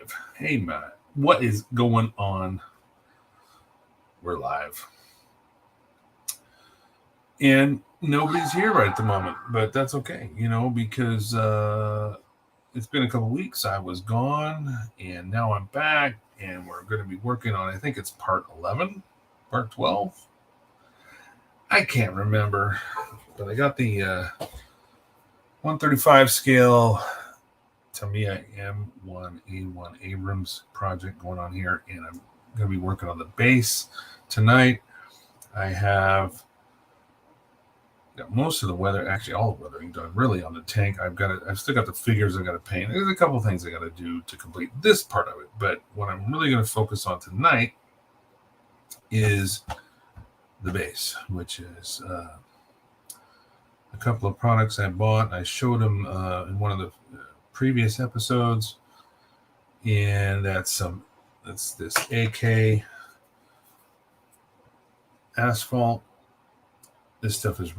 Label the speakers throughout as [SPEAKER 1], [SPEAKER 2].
[SPEAKER 1] live. Hey, Matt, what is going on? We're live. And nobody's here right at the moment, but that's okay, because it's been a couple weeks. I was gone, and now I'm back, and we're going to be working on, I think it's part 11, part 12. I can't remember, but I got the 135 scale Tamiya M1A1 Abrams project going on here, and I'm going to be working on the base tonight. I have got most of the weather, actually all the weathering done really on the tank. I've still got the figures I got to paint. There's a couple things I got to do to complete this part of it, but what I'm really going to focus on tonight is the base, which is a couple of products I bought. I showed them in one of the previous episodes, and that's this AK asphalt. This stuff is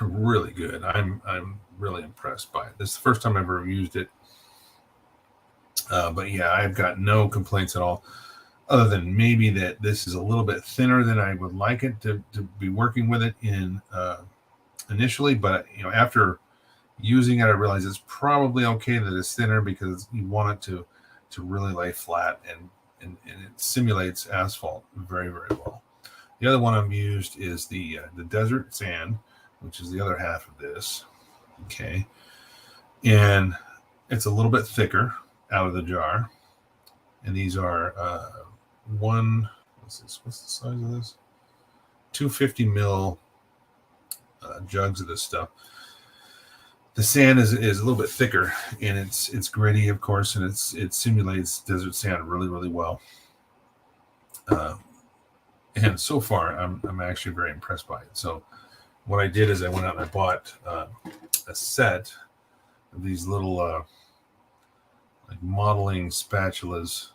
[SPEAKER 1] really good. I'm really impressed by it. This is the first time I've ever used it, but yeah, I've got no complaints at all, other than maybe that this is a little bit thinner than I would like it to be working with it in initially. But after using it, I realize it's probably okay that it's thinner, because you want it to really lay flat, and it simulates asphalt very, very well. The other one I've used is the desert sand, which is the other half of this. Okay, and it's a little bit thicker out of the jar, and these are what's the size of this? 250 mil jugs of this stuff. The sand is a little bit thicker, and it's gritty, of course, and it simulates desert sand really, really well. And so far, I'm actually very impressed by it. So what I did is I went out and I bought a set of these little like modeling spatulas.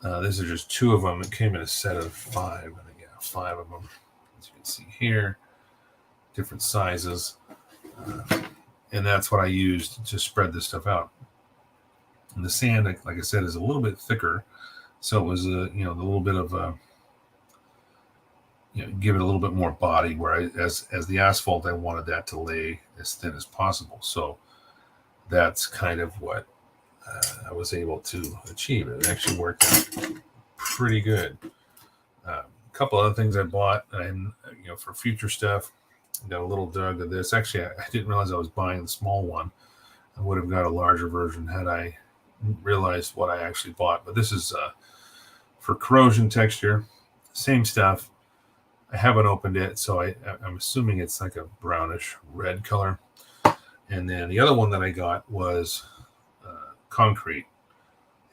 [SPEAKER 1] These are just two of them. It came in a set of 5. I think, yeah, 5 of them, as you can see here, different sizes. And that's what I used to spread this stuff out. And the sand, like I said, is a little bit thicker, so it was a little bit of give it a little bit more body. Where as the asphalt, I wanted that to lay as thin as possible. So that's kind of what I was able to achieve. It actually worked out pretty good. A couple other things I bought, and for future stuff. Got a little jug of this. Actually, I didn't realize I was buying the small one. I would have got a larger version had I realized what I actually bought. But this is for corrosion texture. Same stuff. I haven't opened it, so I'm assuming it's like a brownish red color. And then the other one that I got was concrete.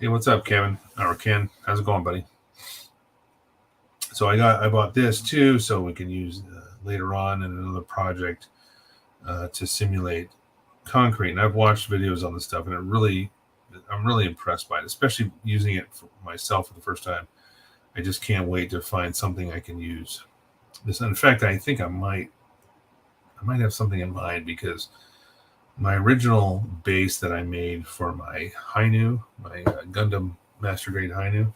[SPEAKER 1] Hey, what's up, Kevin? Or Ken? How's it going, buddy? So I bought this too, so we can use later on in another project to simulate concrete. And I've watched videos on this stuff, and I'm really impressed by it, especially using it for myself for the first time. I just can't wait to find something I can use. This, in fact, I think I might have something in mind, because my original base that I made for my Hainu, my Gundam Master Grade Hainu.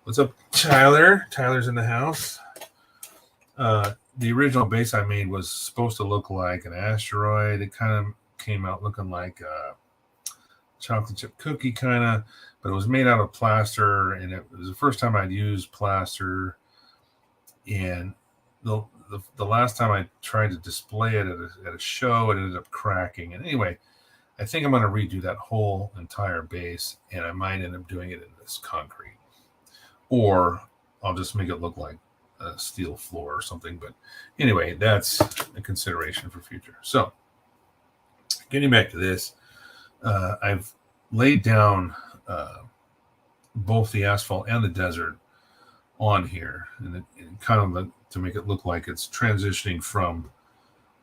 [SPEAKER 1] What's up, Tyler? Tyler's in the house. The original base I made was supposed to look like an asteroid. It kind of came out looking like a chocolate chip cookie kind of, but it was made out of plaster, and it was the first time I'd used plaster. And the last time I tried to display it at a show, it ended up cracking. And anyway, I think I'm going to redo that whole entire base, and I might end up doing it in this concrete, or I'll just make it look like a steel floor or something. But anyway, that's a consideration for future. So getting back to this, I've laid down both the asphalt and the desert on here, and kind of to make it look like it's transitioning from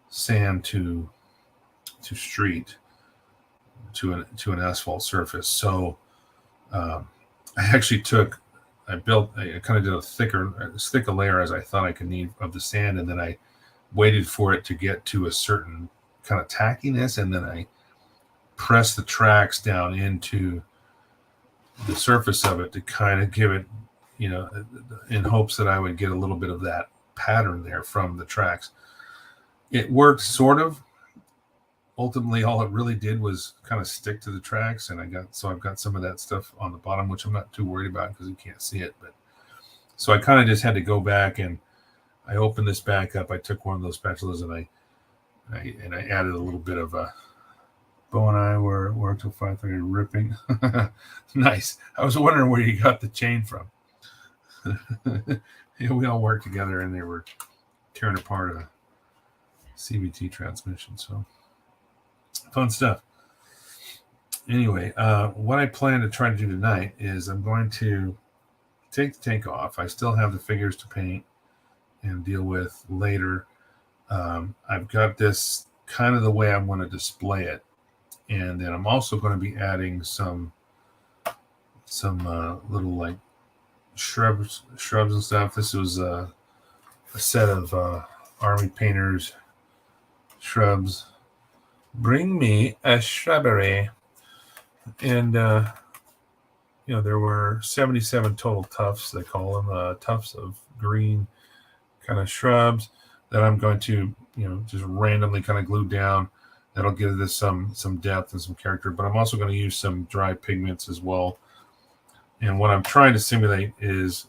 [SPEAKER 1] sand to street to an asphalt surface. So I actually I kind of did a thicker layer as I thought I could need of the sand, and then I waited for it to get to a certain kind of tackiness, and then I pressed the tracks down into the surface of it to kind of give it, in hopes that I would get a little bit of that pattern there from the tracks. It worked sort of. Ultimately, all it really did was kind of stick to the tracks, and I've got some of that stuff on the bottom, which I'm not too worried about because you can't see it. But so I kind of just had to go back, and I opened this back up. I took one of those spatulas and I added a little bit of Bo and I were till 5:30 ripping. Nice. I was wondering where you got the chain from. Yeah, we all worked together, and they were tearing apart a CVT transmission. So fun stuff. Anyway, what I plan to try to do tonight is I'm going to take the tank off. I still have the figures to paint and deal with later. I've got this kind of the way I want to display it. And then I'm also going to be adding some little like shrubs and stuff. This was a set of Army Painters shrubs. Bring me a shrubbery. And, there were 77 total tufts, they call them, tufts of green kind of shrubs that I'm going to, just randomly kind of glue down. That'll give this some depth and some character, but I'm also going to use some dry pigments as well. And what I'm trying to simulate is,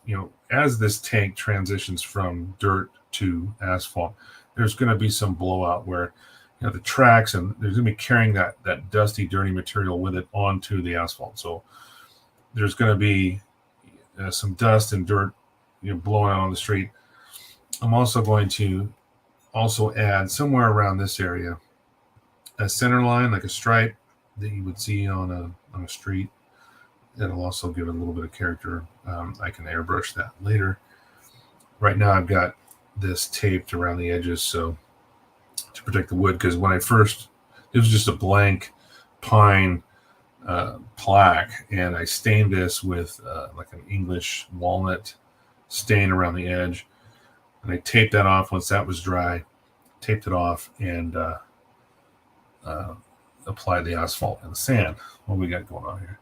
[SPEAKER 1] as this tank transitions from dirt to asphalt, there's going to be some blowout where, the tracks, and there's going to be carrying that dusty, dirty material with it onto the asphalt. So there's going to be some dust and dirt, blowing out on the street. I'm also going to add somewhere around this area a center line, like a stripe that you would see on a street. That'll also give it a little bit of character. I can airbrush that later. Right now I've got this taped around the edges to protect the wood, because when it was just a blank pine plaque, and I stained this with like an English walnut stain around the edge, and I taped that off. Once that was dry, taped it off, and applied the asphalt and the sand. What we got going on here?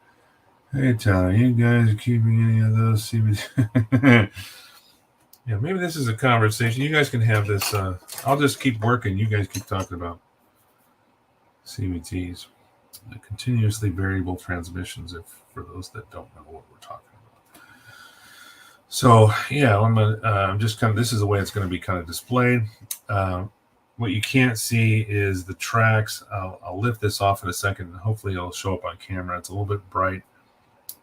[SPEAKER 1] Hey Tyler, you guys are keeping any of those CVT? Yeah, maybe this is a conversation. You guys can have this. I'll just keep working. You guys keep talking about CVTs, continuously variable transmissions, for those that don't know what we're talking about. So yeah, I'm just kind of, this is the way it's going to be kind of displayed. What you can't see is the tracks. I'll lift this off in a second, and hopefully it'll show up on camera. It's a little bit bright.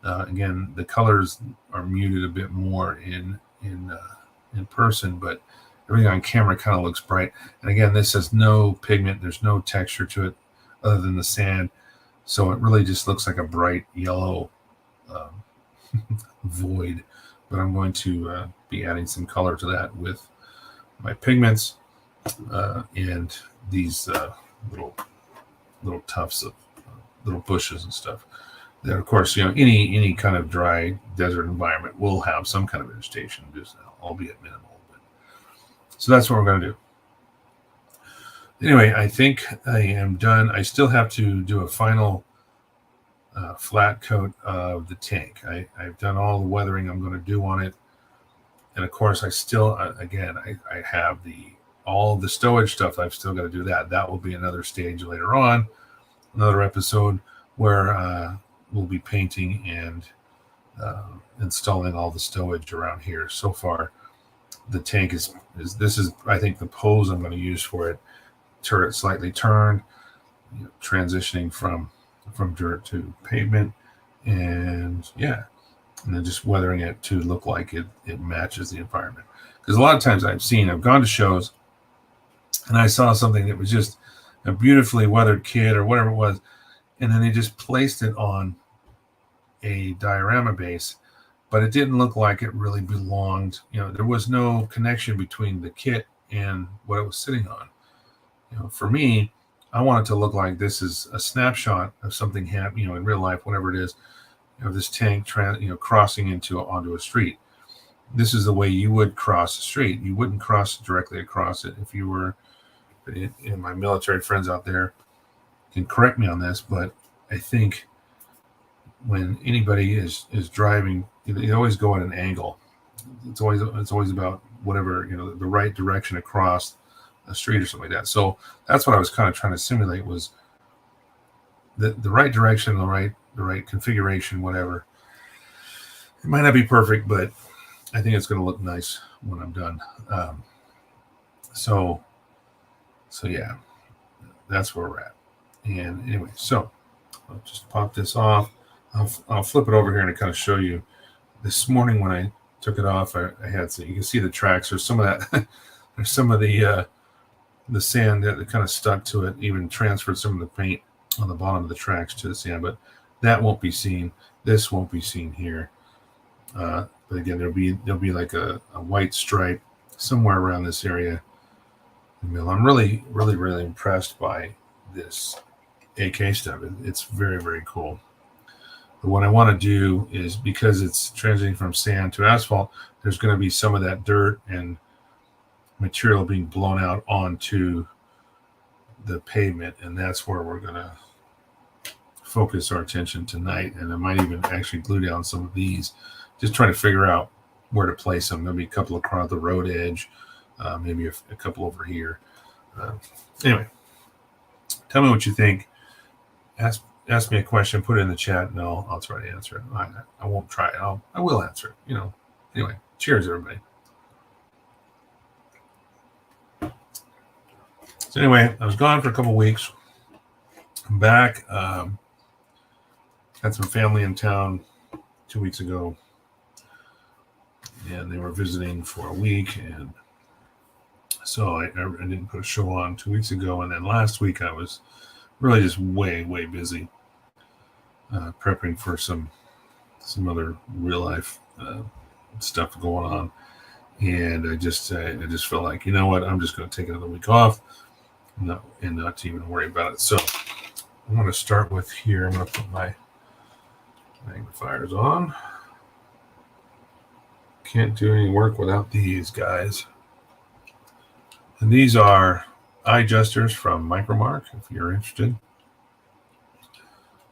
[SPEAKER 1] Again, the colors are muted a bit more in person, but everything on camera kind of looks bright. And again, this has no pigment. There's no texture to it other than the sand. So it really just looks like a bright yellow void. But I'm going to be adding some color to that with my pigments and these little tufts of little bushes and stuff. That, of course, any kind of dry desert environment will have some kind of vegetation, just albeit minimal. So that's what we're going to do. Anyway, I think I am done. I still have to do a final flat coat of the tank. I've done all the weathering I'm going to do on it. And of course, I still, again, I have all the stowage stuff. I've still got to do that. That will be another stage later on, another episode where we'll be painting and installing all the stowage around here. So far, the tank is I think the pose I'm going to use for it. Turret slightly turned, transitioning from dirt to pavement, and then just weathering it to look like it matches the environment. Because a lot of times I've gone to shows, and I saw something that was just a beautifully weathered kit or whatever it was, and then they just placed it on a diorama base, but it didn't look like it really belonged. There was no connection between the kit and what it was sitting on. For me, I want it to look like this is a snapshot of something happening, in real life, whatever it is, this tank, crossing onto a street. This is the way you would cross the street. You wouldn't cross directly across it. If you were, my military friends out there can correct me on this, but I think when anybody is driving, you always go at an angle. It's always about whatever, the right direction across a street or something like that. So that's what I was kind of trying to simulate, was the right direction, the right configuration, whatever. It might not be perfect, but I think it's going to look nice when I'm done. So yeah, that's where we're at. And anyway, so I'll just pop this off. I'll flip it over here and kind of show you. This morning when I took it off, I had some, you can see the tracks. There's some of that. There's some of the sand that kind of stuck to it, even transferred some of the paint on the bottom of the tracks to the sand, but that won't be seen. This won't be seen here. But again, there'll be like a white stripe somewhere around this area. I'm really, really, really impressed by this AK stuff. It's very, very cool. But what I want to do is, because it's transitioning from sand to asphalt, there's going to be some of that dirt and material being blown out onto the pavement, and that's where we're going to focus our attention tonight. And I might even actually glue down some of these, just trying to figure out where to place them. There'll be a couple across the road edge, maybe a couple over here. Anyway, tell me what you think. Ask me a question, put it in the chat, and I'll try to answer it. I won't try it. I will answer it. Anyway, cheers, everybody. So anyway, I was gone for a couple weeks. I'm back. Had some family in town 2 weeks ago, and they were visiting for a week, and so I didn't put a show on 2 weeks ago. And then last week I was really just way busy prepping for some other real life stuff going on, and I just felt like, you know what, I'm just going to take another week off, and not even worry about it. So I'm going to start with here. I'm going to put my magnifiers on. Can't do any work without these guys, and these are eye adjusters from Micromark, if you're interested.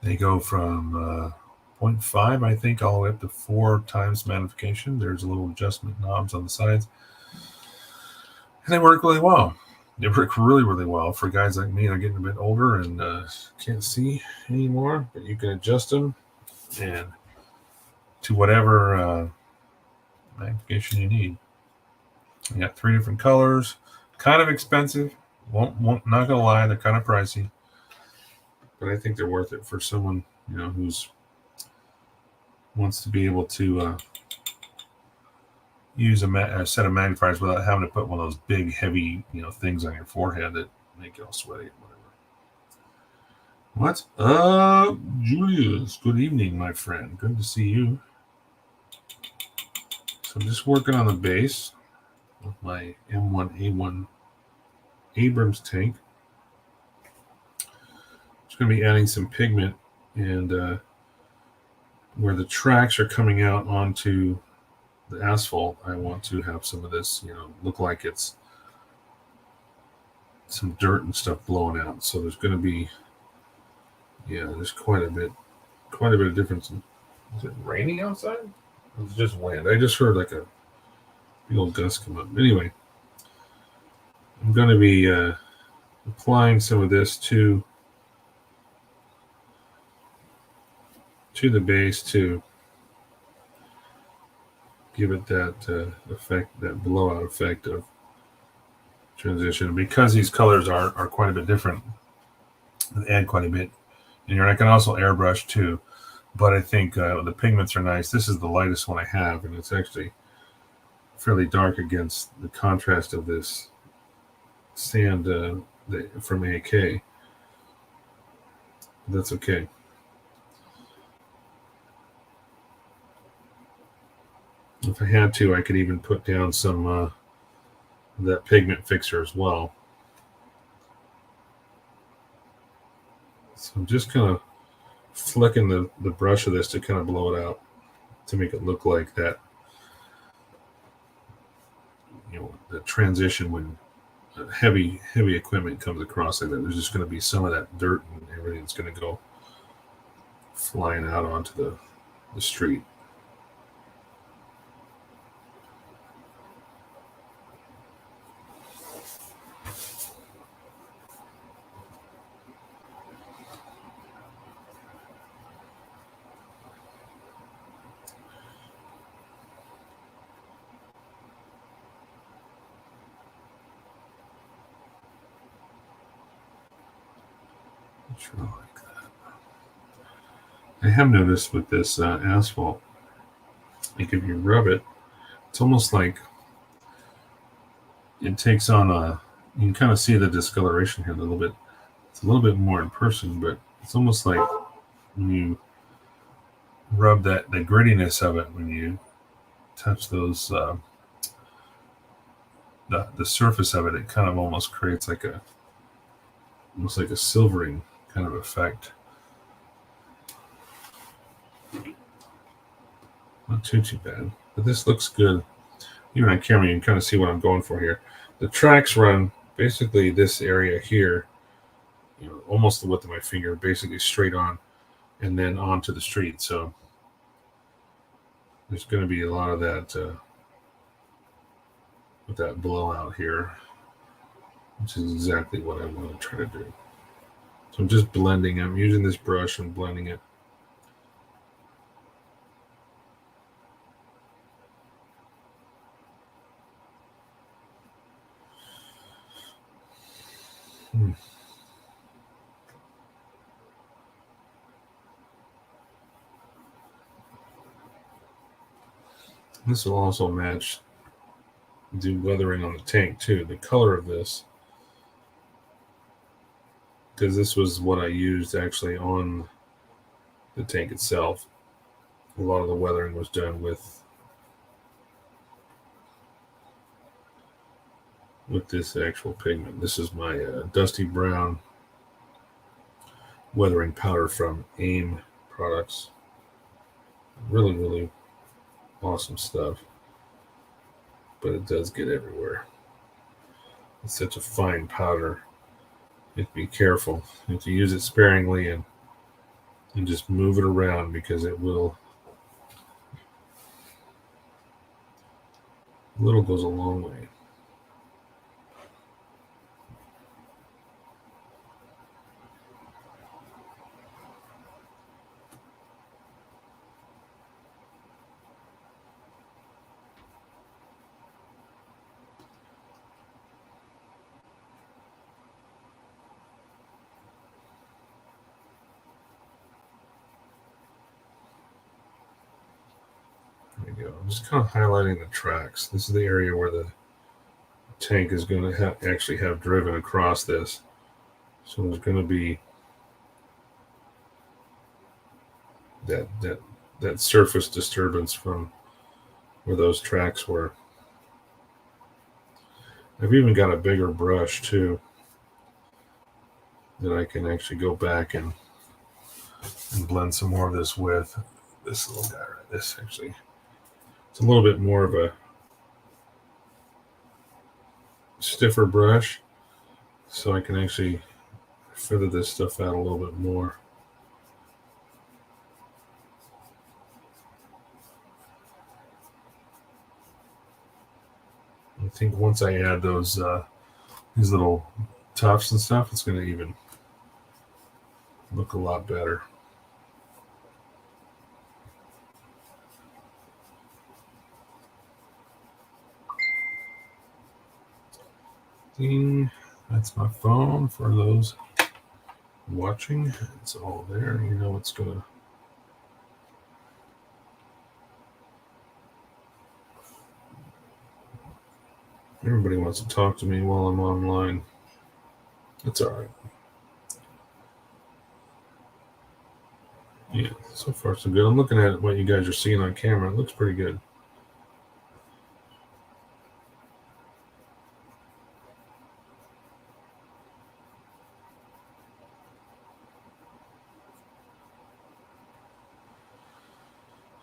[SPEAKER 1] They go from 0.5, I think, all the way up to 4 times magnification. There's a little adjustment knobs on the sides, and they work really well. They work really, really well for guys like me that are getting a bit older and can't see anymore. But you can adjust them and to whatever magnification you need. You got 3 different colors. Kind of expensive. Won't not gonna lie, they're kind of pricey, but I think they're worth it for someone who's wants to be able to use a set of magnifiers without having to put one of those big, heavy things on your forehead that make you all sweaty or whatever. What's up, Julius? Good evening, my friend. Good to see you. So I'm just working on the base with my M1A1 Abrams tank. Just going to be adding some pigment, and where the tracks are coming out onto the asphalt, I want to have some of this, look like it's some dirt and stuff blowing out. So there's going to be, there's quite a bit of difference. Is it raining outside? It's just wind. I just heard like a big old gust come up. Anyway, I'm going to be applying some of this to the base to give it that effect, that blowout effect of transition. Because these colors are quite a bit different, they add quite a bit. And I can also airbrush too, but I think the pigments are nice. This is the lightest one I have, and it's actually fairly dark against the contrast of this sand from AK. That's okay. If I had to, I could even put down some of that pigment fixer as well. So I'm just kind of flicking the brush of this to kind of blow it out to make it look like that, the transition when heavy equipment comes across like that. There's just going to be some of that dirt and everything that's going to go flying out onto the street. Sure, like that. I have noticed with this asphalt, like if you rub it, it's almost like it takes on you can kind of see the discoloration here a little bit. It's a little bit more in person, but it's almost like when you rub the grittiness of it, when you touch those, the surface of it, it kind of almost creates almost like a silvering kind of effect. Not too bad, but this looks good. Even on camera, you can kind of see what I'm going for here. The tracks run basically this area here, almost the width of my finger, basically straight on, and then onto the street. So there's going to be a lot of that with that blowout here, which is exactly what I want to try to do. So I'm just blending. I'm using this brush and blending it. This will also match the weathering on the tank too. The color of this, because this was what I used actually on the tank itself. A lot of the weathering was done with this actual pigment. This is my dusty brown weathering powder from AIM products. Really, really awesome stuff, but it does get everywhere. It's such a fine powder. You have to be careful. You have to use it sparingly and just move it around, because it will. A little goes a long way. There we go. I'm just kind of highlighting the tracks. This is the area where the tank is going to actually have driven across this. So there's going to be that surface disturbance from where those tracks were. I've even got a bigger brush too that I can actually go back and blend some more of this with. This little guy right. This actually, it's a little bit more of a stiffer brush, so I can actually feather this stuff out a little bit more. I think once I add those these little tufts and stuff, it's going to even look a lot better. Ding. That's my phone for those watching. It's all there. You know it's going to. Everybody wants to talk to me while I'm online. That's all right. Yeah, so far so good. I'm looking at what you guys are seeing on camera. It looks pretty good.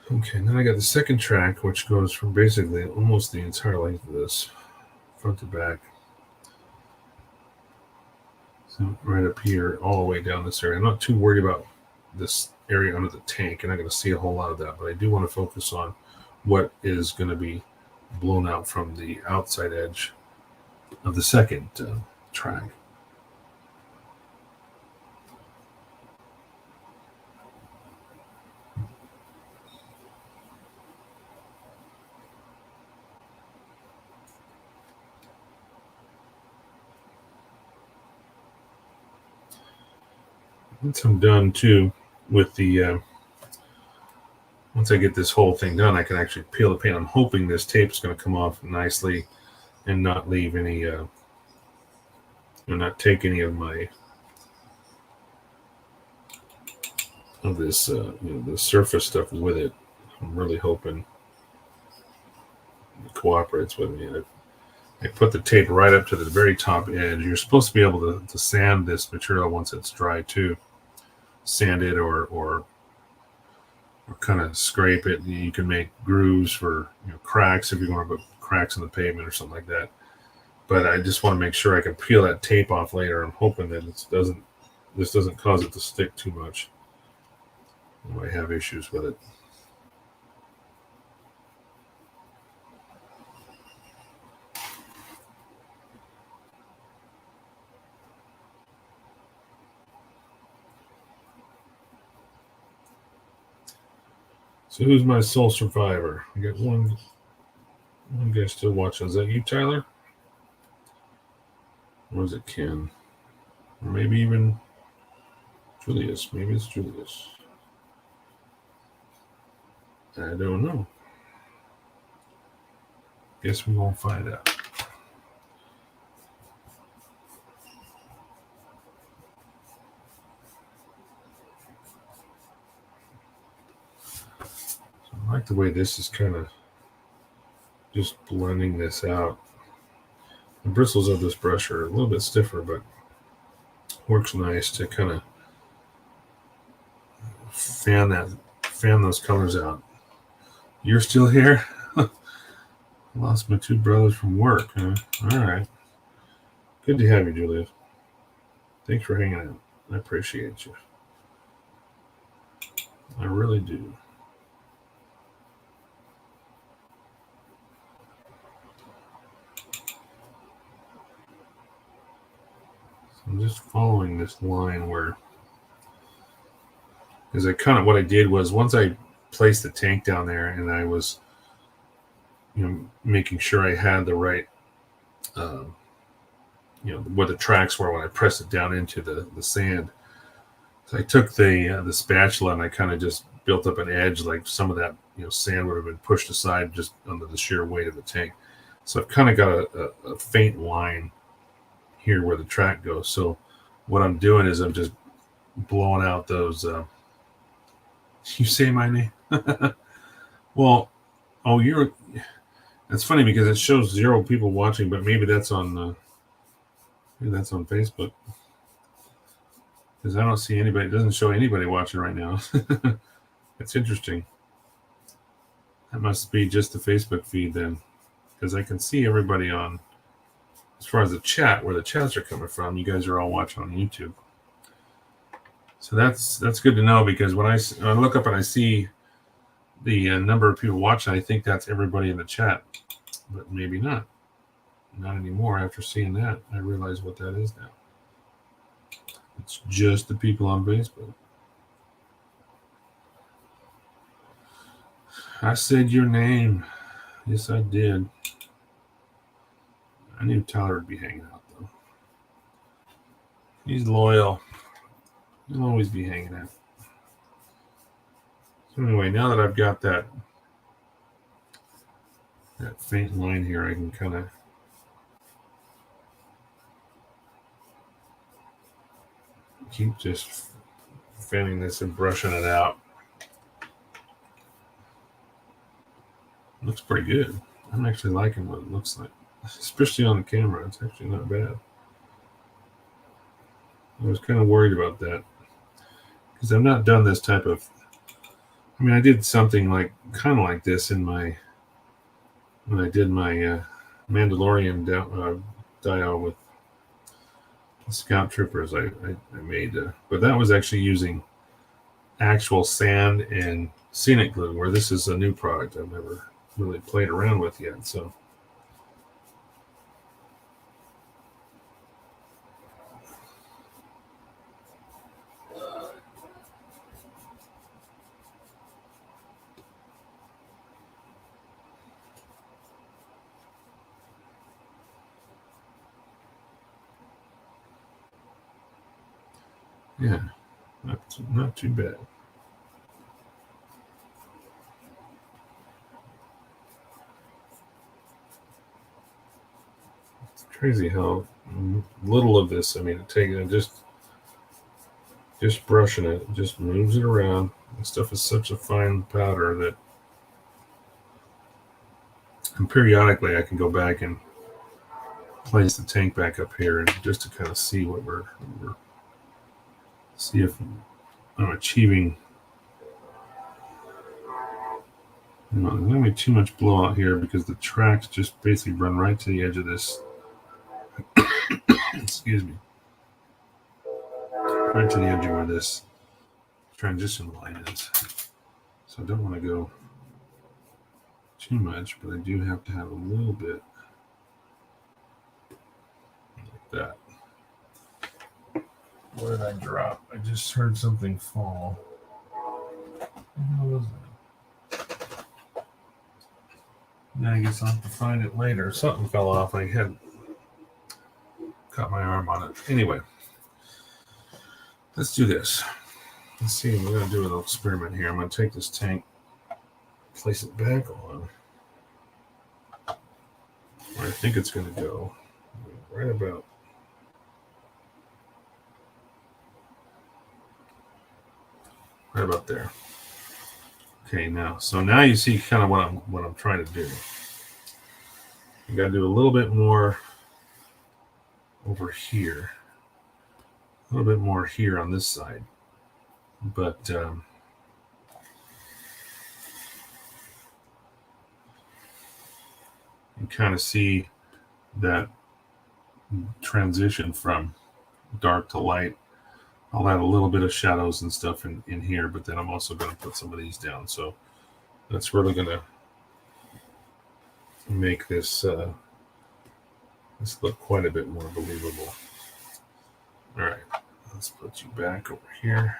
[SPEAKER 1] Okay, then I got the second track, which goes from basically almost the entire length of this, front to back. So right up here, all the way down this area. I'm not too worried about this area under the tank. You're not going to see a whole lot of that, but I do want to focus on what is going to be blown out from the outside edge of the second track. Once I'm done too with the once I get this whole thing done, I can actually peel the paint. I'm hoping this tape is going to come off nicely and not leave any not take any of my of this the surface stuff with it. I'm really hoping it cooperates with me. I put the tape right up to the very top edge. You're supposed to be able to sand this material once it's dry too. Sand it or kind of scrape it. You can make grooves for cracks if you're going to put cracks in the pavement or something like that. But I just want to make sure I can peel that tape off later. I'm hoping that this doesn't cause it to stick too much. I might have issues with it. So who's my sole survivor? I got one guy still watching. Is that you, Tyler? Or is it Ken? Or maybe even Julius. Maybe it's Julius. I don't know. Guess we won't find out. I like the way this is kind of just blending this out. The bristles of this brush are a little bit stiffer, but works nice to kind of fan those colors out. You're still here? Lost my two brothers from work, huh? All right. Good to have you, Julia. Thanks for hanging out. I appreciate you. I really do. I'm just following this line where, because what I did was once I placed the tank down there and I was, making sure I had the right, what the tracks were when I pressed it down into the sand. So I took the spatula and I kind of just built up an edge, like some of that, sand would have been pushed aside just under the sheer weight of the tank. So I've kind of got a faint line here where the track goes. So what I'm doing is I'm just blowing out those you say my name? Well, that's funny because it shows 0 people watching, but maybe that's on Facebook, because I don't see anybody. It doesn't show anybody watching right now. It's interesting. That must be just the Facebook feed then, because I can see everybody on. As far as the chat, where the chats are coming from, you guys are all watching on YouTube. So that's good to know, because when I look up and I see the number of people watching, I think that's everybody in the chat, but maybe not. Not anymore. After seeing that, I realize what that is now. It's just the people on Facebook. I said your name. Yes, I did. I knew Tyler would be hanging out, though. He's loyal. He'll always be hanging out. So anyway, now that I've got that faint line here, I can kind of keep just fanning this and brushing it out. Looks pretty good. I'm actually liking what it looks like, especially on the camera. It's actually not bad. I was kind of worried about that because I've not done this type of. I mean, I did something kind of like this when I did my Mandalorian dial with the Scout Troopers. I made, but that was actually using actual sand and scenic glue, where this is a new product I've never really played around with yet. So yeah, not too bad. It's crazy how little of this. I mean, taking just brushing it, just moves it around. This stuff is such a fine powder that, and periodically I can go back and place the tank back up here, and just to kind of see what we're see if I'm achieving. There's not going to be too much blowout here because the tracks just basically run right to the edge of this. Excuse me. Right to the edge of where this transition line is. So I don't want to go too much, but I do have to have a little bit like that. What did I drop? I just heard something fall. What was that? Yeah, I guess I'll have to find it later. Something fell off. I had caught my arm on it. Anyway, let's do this. Let's see. We're going to do a little experiment here. I'm going to take this tank, place it back on where I think it's going to go. Right about there. Okay, now you see kind of what I'm trying to do. You got to do a little bit more over here, a little bit more here on this side, but you kind of see that transition from dark to light. I'll add a little bit of shadows and stuff in here, but then I'm also going to put some of these down. So that's really going to make this look quite a bit more believable. All right, let's put you back over here.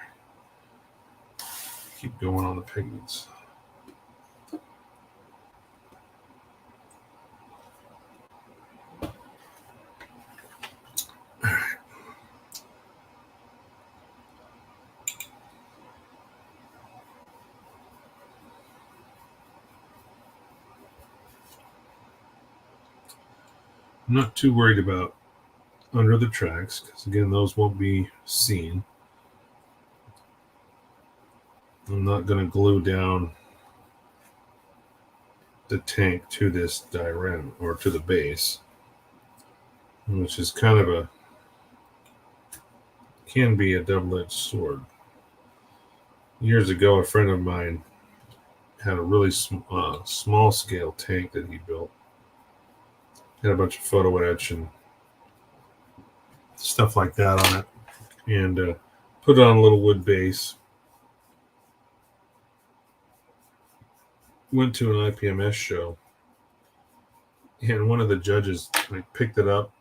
[SPEAKER 1] Keep going on the pigments. All right. I'm not too worried about under the tracks because, again, those won't be seen. I'm not going to glue down the tank to this diorama or to the base, which is kind of can be a double-edged sword. Years ago, a friend of mine had a really small scale tank that he built. Had a bunch of photo etch and stuff like that on it, and put it on a little wood base. Went to an IPMS show, and one of the judges picked it up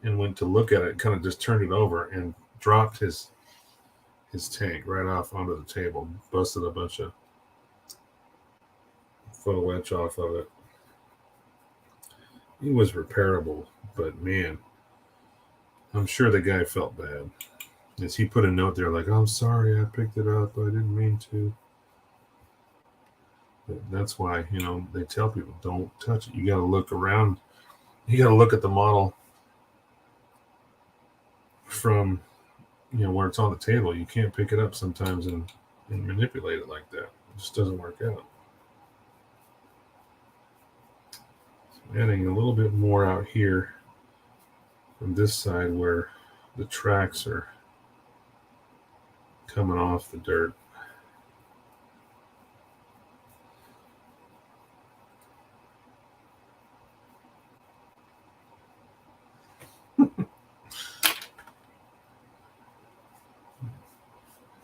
[SPEAKER 1] and went to look at it, kind of just turned it over and dropped his tank right off onto the table, busted a bunch of photo etch off of it. It was repairable, but man, I'm sure the guy felt bad. As he put a note there like, I'm sorry I picked it up, I didn't mean to. But that's why, they tell people don't touch it. You got to look around. You got to look at the model from, where it's on the table. You can't pick it up sometimes and manipulate it like that. It just doesn't work out. So adding a little bit more out here from this side where the tracks are coming off the dirt.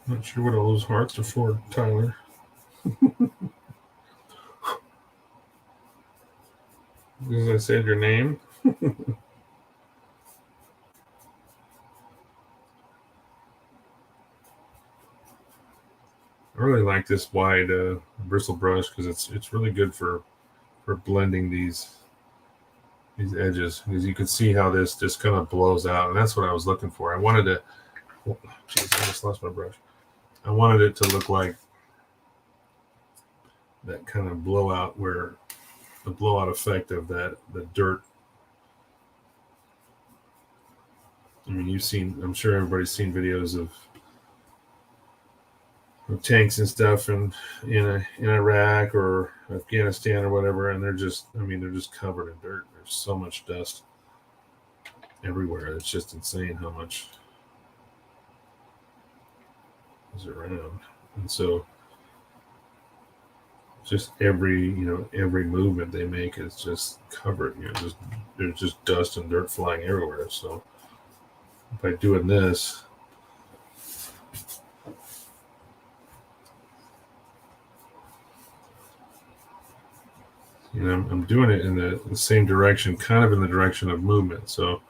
[SPEAKER 1] Not sure what all those hearts are for, Tyler. As I said, your name. I really like this wide bristle brush because it's really good for blending these edges, because you can see how this just kind of blows out, and that's what I was looking for. I wanted to. Oh, geez, I almost lost my brush. I wanted it to look like that kind of blowout, where the blowout effect of the dirt. I mean, I'm sure everybody's seen videos of tanks and stuff in Iraq or Afghanistan or whatever, and they're just covered in dirt. There's so much dust everywhere. It's just insane how much is around. And so just every movement they make is just covered. There's just dust and dirt flying everywhere. So by doing this, I'm doing it in the same direction, kind of in the direction of movement. So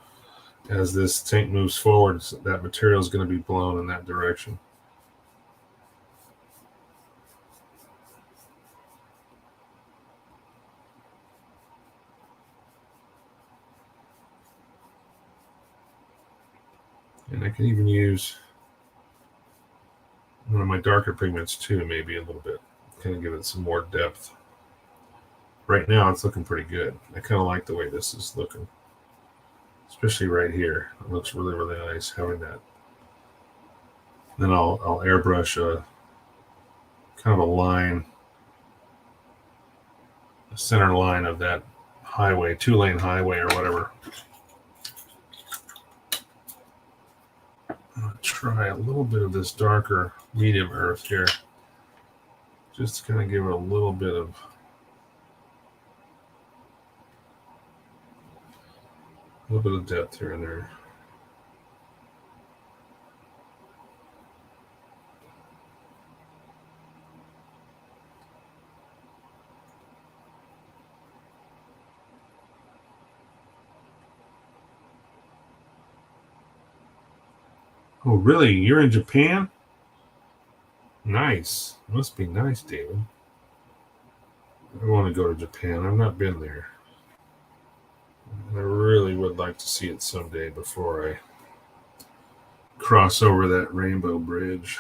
[SPEAKER 1] as this tank moves forward, that material is going to be blown in that direction. And I can even use one of my darker pigments too, maybe a little bit, kind of give it some more depth. Right now, it's looking pretty good. I kind of like the way this is looking, especially right here. It looks really, really nice having that. Then I'll airbrush a kind of a line, a center line of that highway, 2-lane highway or whatever. I'm going to try a little bit of this darker medium earth here, just to kind of give it a little bit of depth here and there. Oh, really? You're in Japan? Nice. Must be nice, David. I want to go to Japan. I've not been there. I really would like to see it someday before I cross over that rainbow bridge.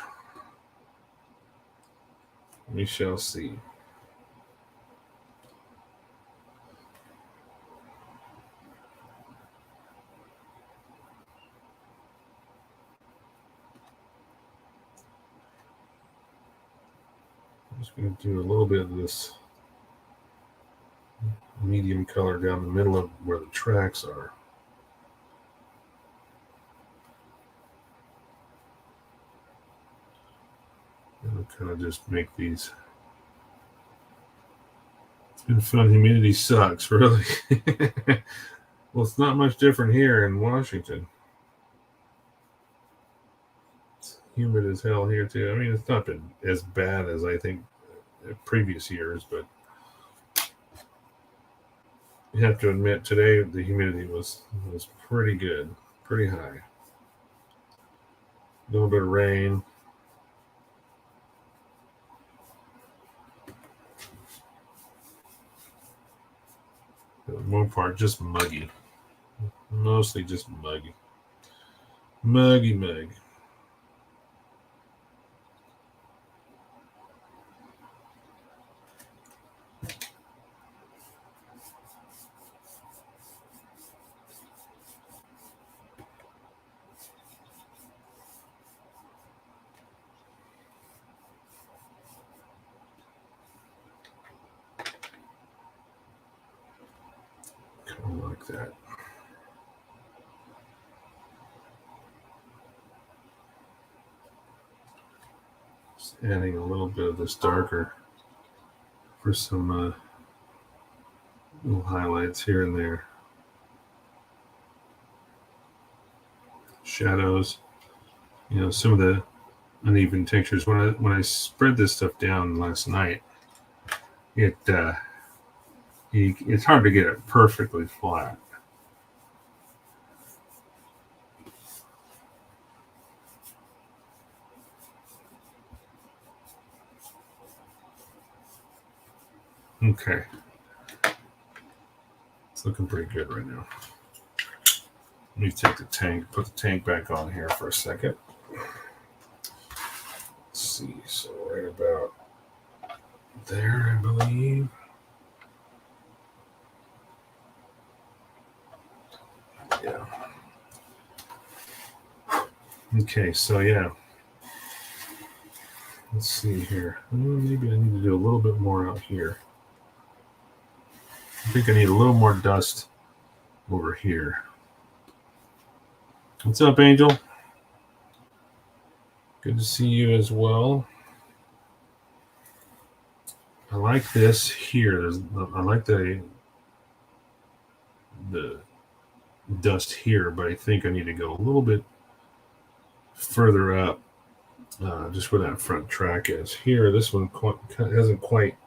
[SPEAKER 1] We shall see. I'm just going to do a little bit of this medium color down the middle of where the tracks are. And I'll kind of just make these. It's been fun. Humidity sucks, really. Well, it's not much different here in Washington. It's humid as hell here, too. I mean, it's not been as bad as I think previous years, but you have to admit today the humidity was pretty good, pretty high. A little bit of rain. For the most part, just muggy. Mostly just muggy. Muggy. Kind of like that. Just adding a little bit of this darker for some little highlights here and there. Shadows. Some of the uneven textures. When I spread this stuff down last night, it's hard to get it perfectly flat. Okay. It's looking pretty good right now. Let me take the tank, put the tank back on here for a second. Let's see, so right about there, I believe. Yeah. Okay, so yeah. Let's see here. Maybe I need to do a little bit more out here. I think I need a little more dust over here. What's up, Angel? Good to see you as well. I like this here. I like the dust here, but I think I need to go a little bit further up, just where that front track is. Here, this one hasn't quite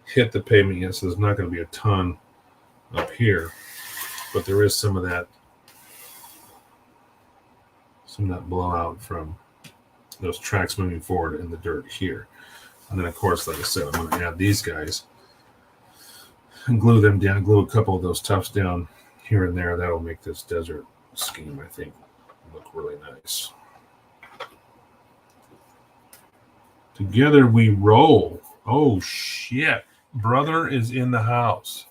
[SPEAKER 1] hit the pavement yet, so there's not going to be a ton up here, but there is some of that blowout from those tracks moving forward in the dirt here. And then, of course, like I said, I'm going to add these guys and glue them down, glue a couple of those tufts down here and there. That'll make this desert scheme, I think, look really nice. Together we roll. Oh, shit. Brother is in the house.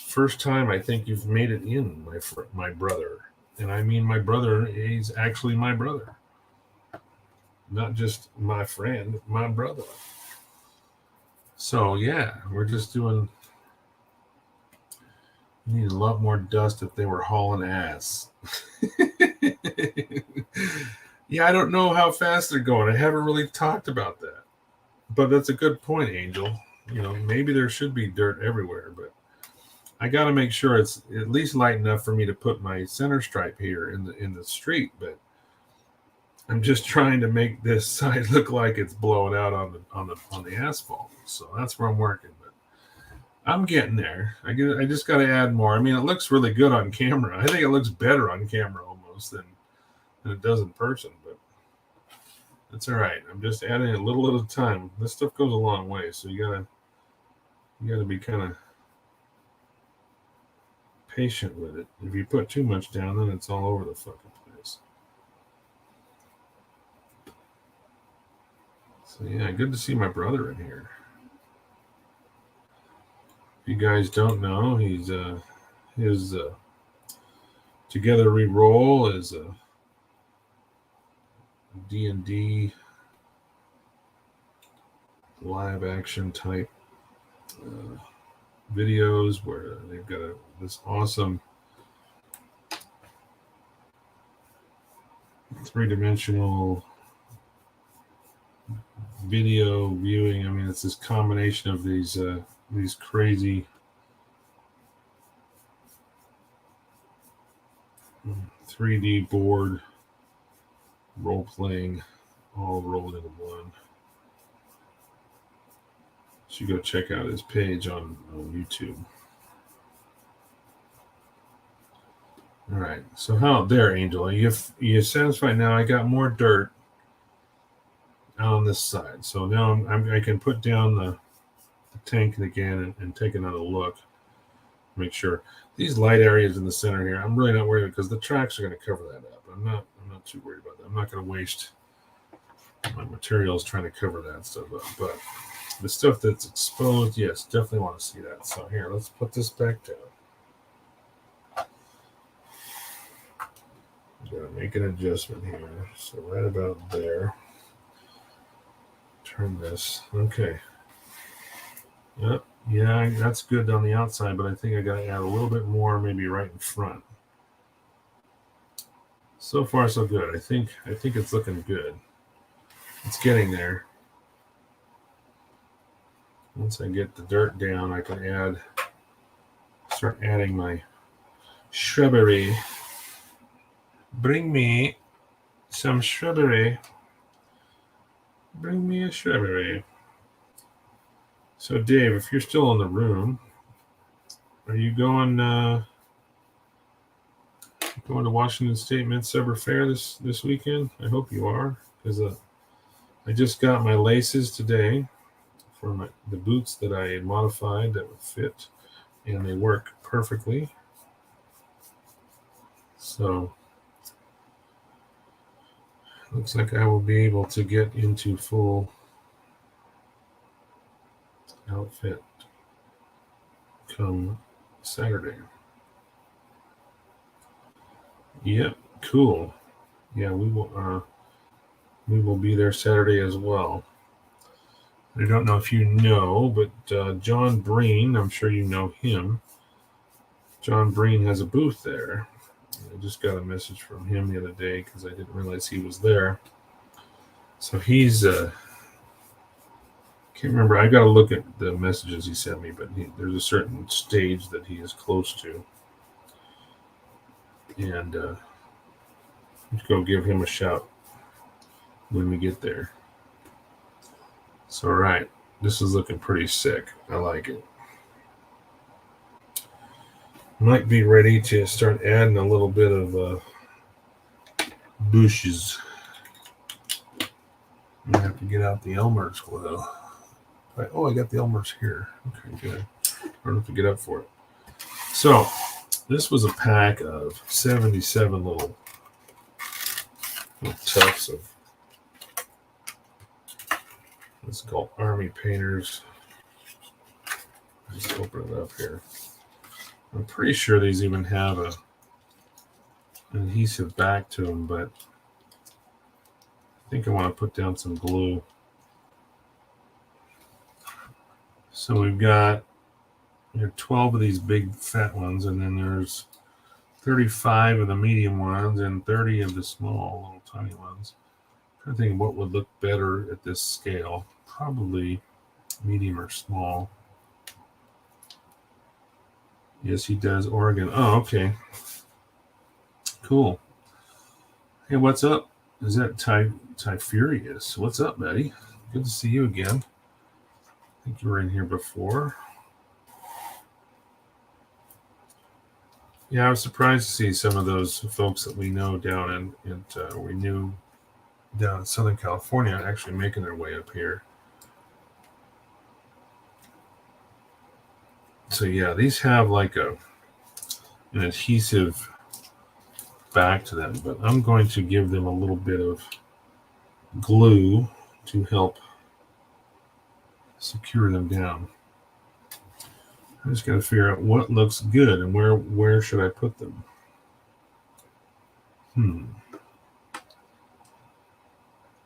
[SPEAKER 1] First time I think you've made it in, my brother. And I mean my brother, he's actually my brother. Not just my friend, my brother. So, yeah, we're just doing... We need a lot more dust if they were hauling ass. Yeah, I don't know how fast they're going. I haven't really talked about that. But that's a good point, Angel. You know, maybe there should be dirt everywhere, but I got to make sure it's at least light enough for me to put my center stripe here in the street. But I'm just trying to make this side look like it's blowing out on the asphalt. So that's where I'm working. But I'm getting there. I just got to add more. I mean, it looks really good on camera. I think it looks better on camera almost than it does in person, but that's all right. I'm just adding a little at a time. This stuff goes a long way, so you gotta be kind of patient with it. If you put too much down, then it's all over the fucking place. So yeah, good to see my brother in here. If you guys don't know, he's his Together We Roll is a D&D live action type videos where they've got this awesome three-dimensional video viewing. I mean, it's this combination of these crazy 3D board role-playing all rolled into one. So you go check out his page on YouTube. All right. So how there, Angel? Are you satisfied now? I got more dirt on this side. So now I can put down the tank again and take another look. Make sure these light areas in the center here, I'm really not worried because the tracks are going to cover that up. I'm not too worried about that. I'm not going to waste my materials trying to cover that stuff up. But the stuff that's exposed, yes, definitely want to see that. So here, let's put this back down. I'm going to make an adjustment here. So right about there. Turn this. Okay. Yep. Yeah, that's good on the outside, but I think I got to add a little bit more, maybe right in front. So far, so good. I think it's looking good. It's getting there. Once I get the dirt down, I can start adding my shrubbery. Bring me some shrubbery. Bring me a shrubbery. So, Dave, if you're still in the room, are you going to Washington State Midsummer Fair this weekend? I hope you are, because I just got my laces today for the boots that I modified that would fit, and they work perfectly. So, looks like I will be able to get into full outfit come Saturday. Yep, cool. Yeah, we will be there Saturday as well. I don't know if you know, but John Breen, I'm sure you know him. John Breen has a booth there. I just got a message from him the other day because I didn't realize he was there. So he's can't remember. I got to look at the messages he sent me, but there's a certain stage that he is close to, and let's go give him a shout when we get there. So, all right, this is looking pretty sick. I like it. Might be ready to start adding a little bit of bushes. I'm gonna have to get out the Elmer's glue. Oh, I got the Elmer's here. Okay, good. I don't have to get up for it. So, this was a pack of 77 little tufts of, let's call Army Painters. Just open it up here. I'm pretty sure these even have an adhesive back to them, but I think I want to put down some glue. So we've got 12 of these big fat ones, and then there's 35 of the medium ones and 30 of the small little tiny ones. I'm trying to think of what would look better at this scale. Probably medium or small. Yes, he does Oregon. Oh, okay. Cool. Hey, what's up? Is that Ty Furious? What's up, buddy? Good to see you again. I think you were in here before. Yeah, I was surprised to see some of those folks that we know down in Southern California actually making their way up here. So yeah, these have like an adhesive back to them, but I'm going to give them a little bit of glue to help secure them down. I just got to figure out what looks good and where should I put them.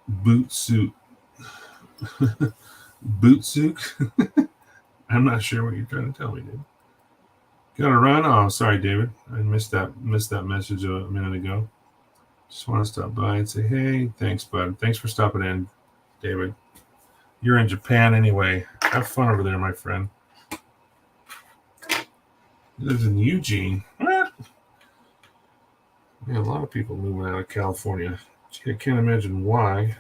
[SPEAKER 1] Boot suit. Boot suit? I'm not sure what you're trying to tell me, dude. Gotta run? Oh, sorry, David. I missed that message a minute ago. Just want to stop by and say, hey, thanks, bud. Thanks for stopping in, David. You're in Japan anyway. Have fun over there, my friend. He lives in Eugene. What? Yeah, a lot of people moving out of California. I can't imagine why.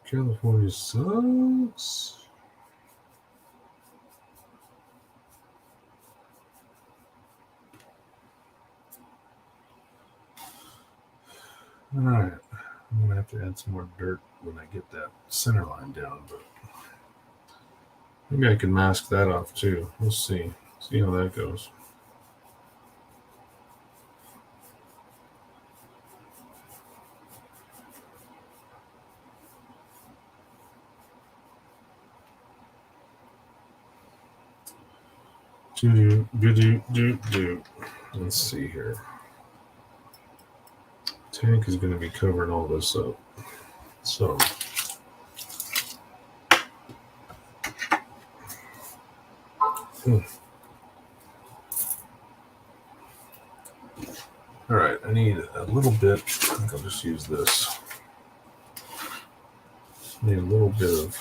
[SPEAKER 1] California sucks. All right. I'm going to have to add some more dirt when I get that center line down, but maybe I can mask that off too. We'll see. See how that goes. Let's see here. Tank is going to be covering all this up. So all right, I need a little bit. I think I'll just use this. Need a little bit of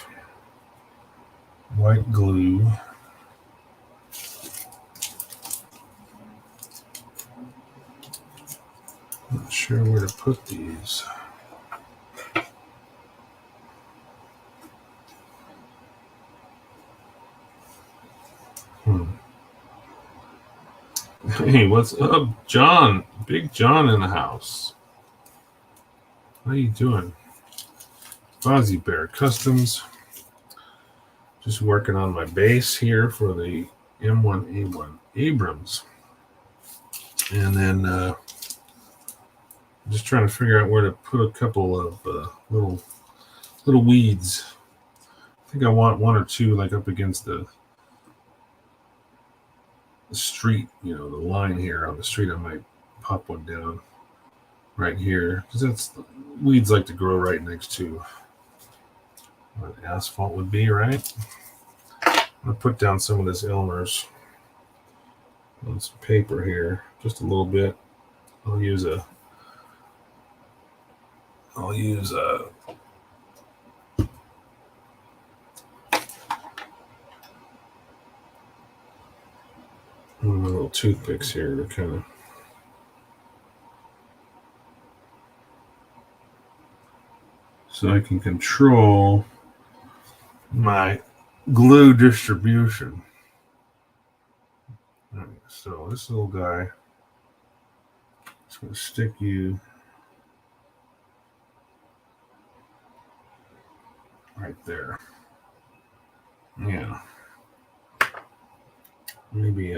[SPEAKER 1] white glue. Not sure where to put these. Hey, what's up, John? Big John in the house. How you doing? Fozzie Bear Customs. Just working on my base here for the M1A1 Abrams. And then just trying to figure out where to put a couple of little weeds. I think I want one or two like up against the street, the line here on the street. I might pop one down right here because that's weeds like to grow right next to what asphalt would be, right? I'm gonna put down some of this Elmer's on some paper here, just a little bit. I'll use a little toothpicks here to kind of so I can control my glue distribution. All right, so this little guy, just going to stick you right there. Yeah, maybe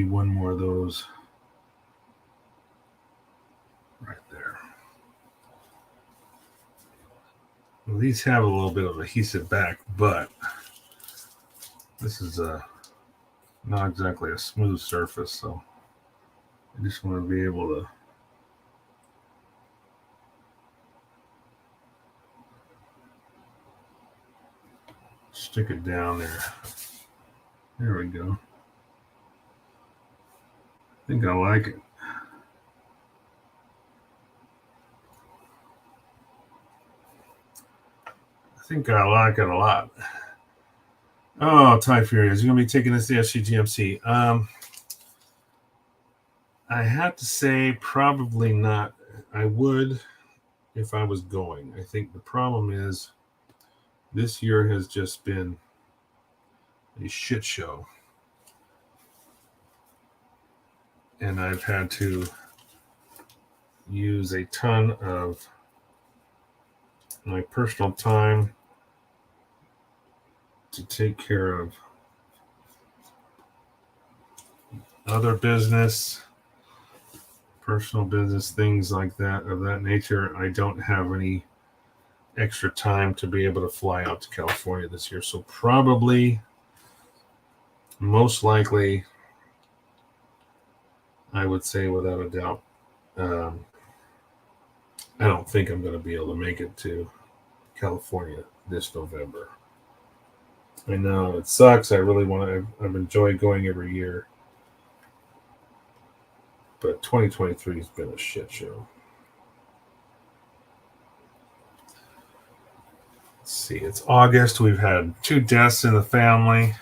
[SPEAKER 1] one more of those right there. Well, these have a little bit of adhesive back, but this is not exactly a smooth surface, so I just want to be able to stick it down there. There we go. I think I like it. I think I like it a lot. Oh, Ty Furious, you're going to be taking this to SCGMC. I have to say probably not. I would if I was going. I think the problem is this year has just been a shit show. And I've had to use a ton of my personal time to take care of other business, personal business, things like that, of that nature. I don't have any extra time to be able to fly out to California this year. So probably, most likely, I would say without a doubt, I don't think I'm going to be able to make it to California this November. I know it sucks. I really want to. I've enjoyed going every year, but 2023 has been a shit show. Let's see. It's August. We've had 2 deaths in the family.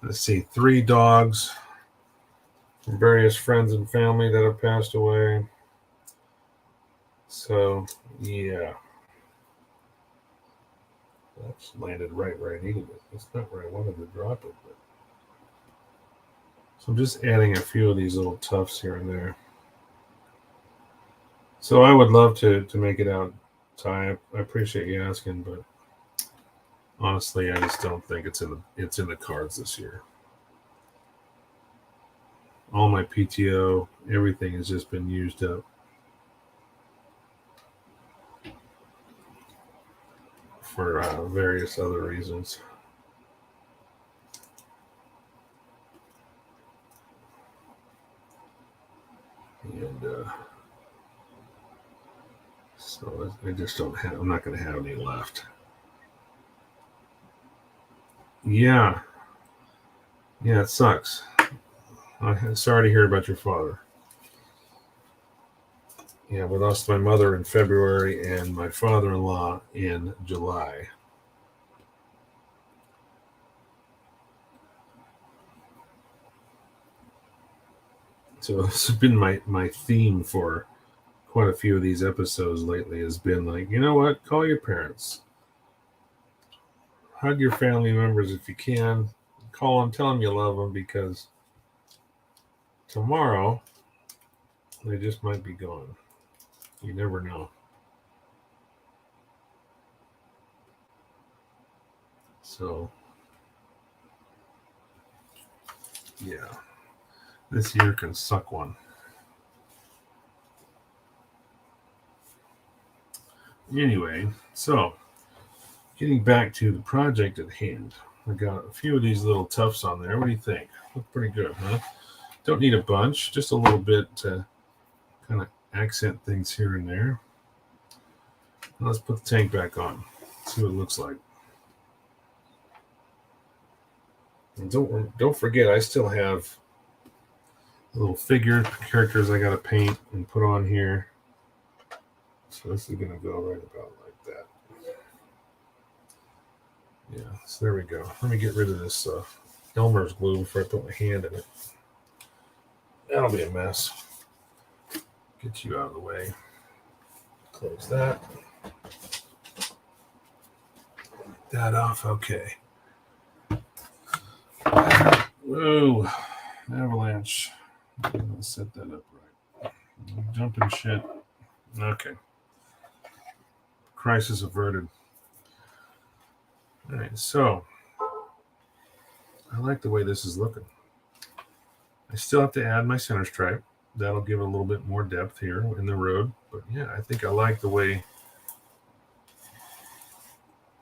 [SPEAKER 1] Let's see, 3 dogs from various friends and family that have passed away. So, yeah. That's landed right where I needed it. That's not where I wanted to drop it. But... So I'm just adding a few of these little tufts here and there. So I would love to make it out, Ty. I appreciate you asking, but honestly, I just don't think it's in the cards this year. All my PTO, everything has just been used up for various other reasons. And so I just don't have, I'm not going to have any left. Yeah, it sucks. I'm sorry to hear about your father. Yeah, we lost my mother in February and my father-in-law in July. So it's been my theme for quite a few of these episodes lately has been like, you know what? Call your parents. Hug your family members if you can. Call them, tell them you love them, because tomorrow they just might be gone. You never know. So, yeah, this year can suck one. Anyway, so getting back to the project at hand, I got a few of these little tufts on there. What do you think? Look pretty good, huh? Don't need a bunch, just a little bit to kind of accent things here and there. And let's put the tank back on, see what it looks like. And don't forget, I still have little figure characters I got to paint and put on here. So this is going to go right about like that. Yeah, so there we go. Let me get rid of this Elmer's glue before I put my hand in it. That'll be a mess. Get you out of the way. Close that. That off. Okay. Whoa. Avalanche. I'm going to set that up right. Jumping shit. Okay. Crisis averted. All right, so I like the way this is looking. I still have to add my center stripe. That'll give it a little bit more depth here in the road. But yeah, I think I like the way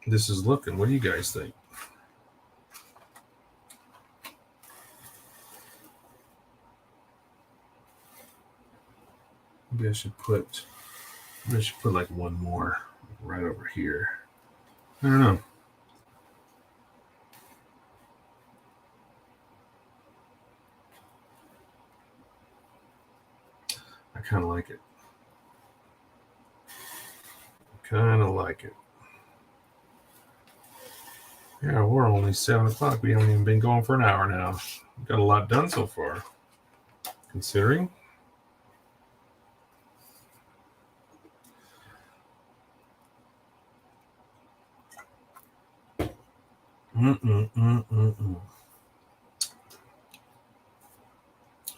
[SPEAKER 1] this is looking. What do you guys think? Maybe I should put like one more right over here. I don't know. I kind of like it. Yeah, we're only 7 o'clock. We haven't even been going for an hour now. We've got a lot done so far, considering.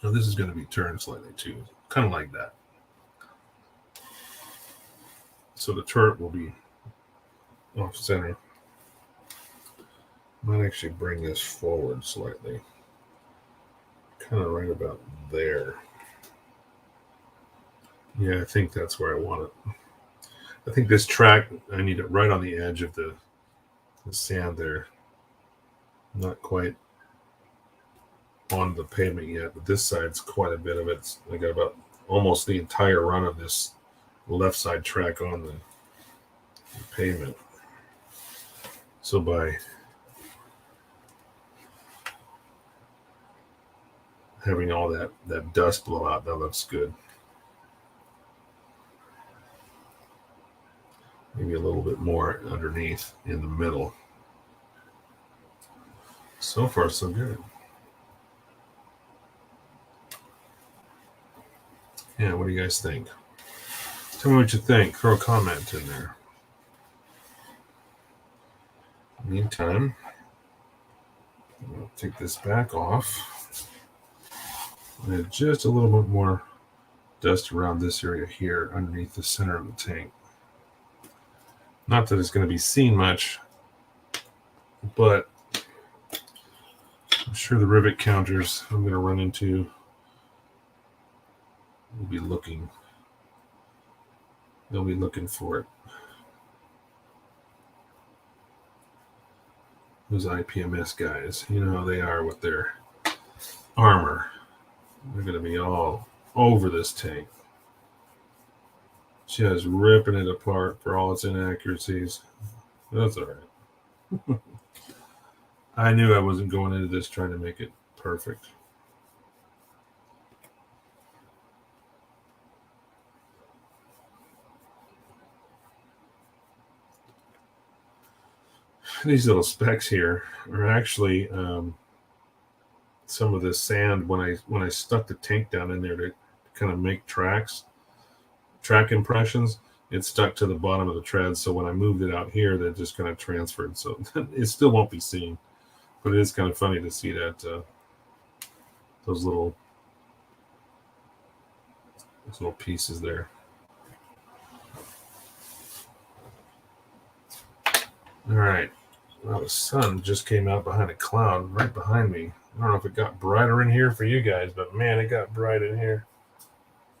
[SPEAKER 1] Now this is going to be turned slightly too, kind of like that. So the turret will be off center. Might actually bring this forward slightly, kind of right about there. Yeah, I think that's where I want it. I think this track, I need it right on the edge of the sand there. Not quite on the pavement yet, but this side's quite a bit of it. I got about almost the entire run of this left side track on the pavement. So by having all that dust blow out, that looks good. Maybe a little bit more underneath in the middle. So far, so good. Yeah, what do you guys think? Tell me what you think. Throw a comment in there. Meantime, I'll take this back off. And just a little bit more dust around this area here underneath the center of the tank. Not that it's going to be seen much, but I'm sure the rivet counters I'm going to run into will be looking. They'll be looking for it. Those IPMS guys, you know how they are with their armor. They're going to be all over this tank. Just ripping it apart for all its inaccuracies. That's all right. I knew I wasn't going into this trying to make it perfect. These little specks here are actually some of the sand when I stuck the tank down in there to kind of make track impressions. It stuck to the bottom of the tread, so when I moved it out here, that just kind of transferred. So it still won't be seen, but it is kind of funny to see that those little pieces there. All right. Well, the sun just came out behind a cloud right behind me. I don't know if it got brighter in here for you guys, but man, it got bright in here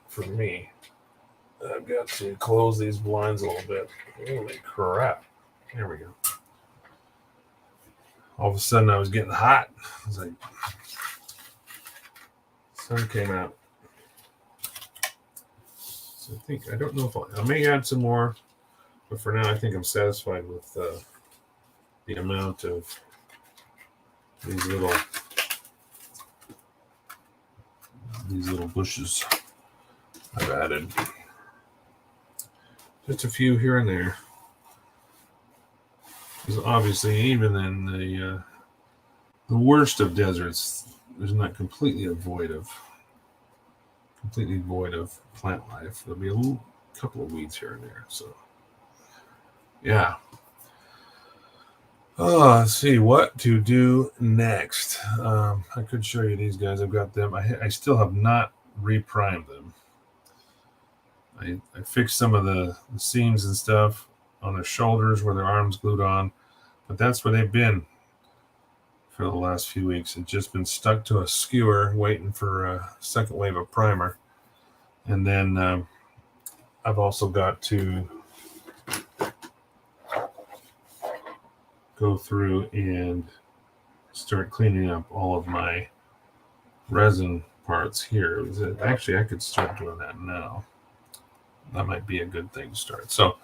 [SPEAKER 1] for me. I've got to close these blinds a little bit. Holy crap. There we go. All of a sudden, I was getting hot. I was like, sun came out. So I don't know if I may add some more, but for now, I think I'm satisfied with the amount of these little bushes I've added. Just a few here and there. Because obviously, even in the worst of deserts, there's not completely void of plant life. There'll be a couple of weeds here and there. So, yeah. Oh, let's see what to do next. I could show you these guys. I've got them. I still have not reprimed them. I fixed some of the seams and stuff on their shoulders where their arms glued on, but that's where they've been for the last few weeks. It's just been stuck to a skewer waiting for a second wave of primer. And then I've also got to go through and start cleaning up all of my resin parts here. Actually, I could start doing that now. That might be a good thing to start. So,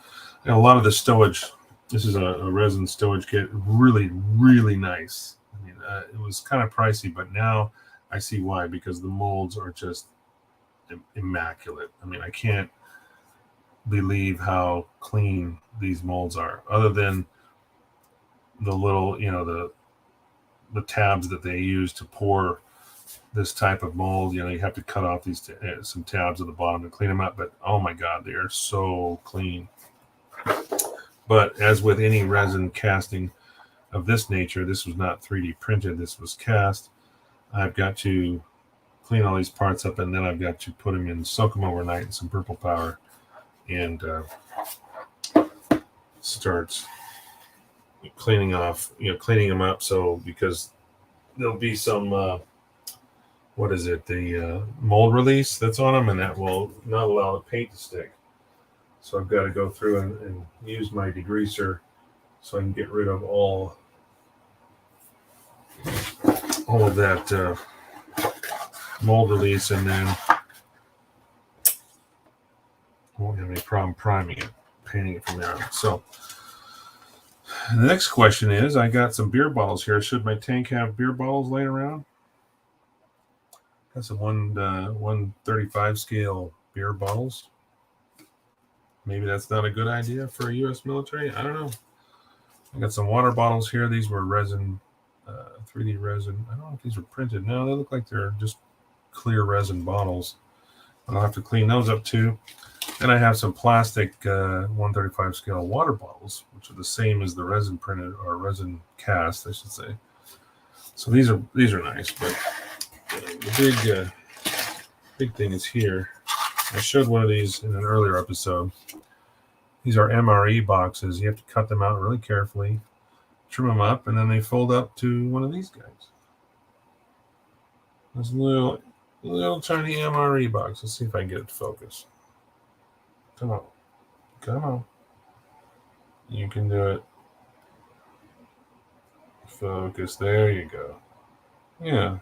[SPEAKER 1] a lot of the stowage, this is a resin stowage kit, really, really nice. I mean, it was kind of pricey, but now I see why, because the molds are just immaculate. I mean, I can't believe how clean these molds are, other than the little, the tabs that they use to pour this type of mold. You have to cut off these some tabs at the bottom to clean them up, but oh my god, they are so clean. But as with any resin casting of this nature, this was not 3D printed, this was cast. I've got to clean all these parts up, and then I've got to put them in, soak them overnight in some purple power, and start cleaning them up. So, because there'll be some the mold release that's on them, and that will not allow the paint to stick. So I've got to go through and use my degreaser so I can get rid of all of that mold release, and then I won't have any problem priming it, painting it from there on. So the next question is, I got some beer bottles here. Should my tank have beer bottles laying around? Got some 135 scale beer bottles. Maybe that's not a good idea for a U.S. military. I don't know. I got some water bottles here. These were resin, 3D resin. I don't know if these were printed. No, they look like they're just clear resin bottles. I'll have to clean those up too. Then I have some plastic 135 scale water bottles, which are the same as the resin printed, or resin cast, I should say. So these are nice, but the big thing is here. I showed one of these in an earlier episode. These are MRE boxes. You have to cut them out really carefully, trim them up, and then they fold up to one of these guys. This little tiny MRE box. Let's see if I can get it to focus. Come on. You can do it. Focus. There you go. Yeah.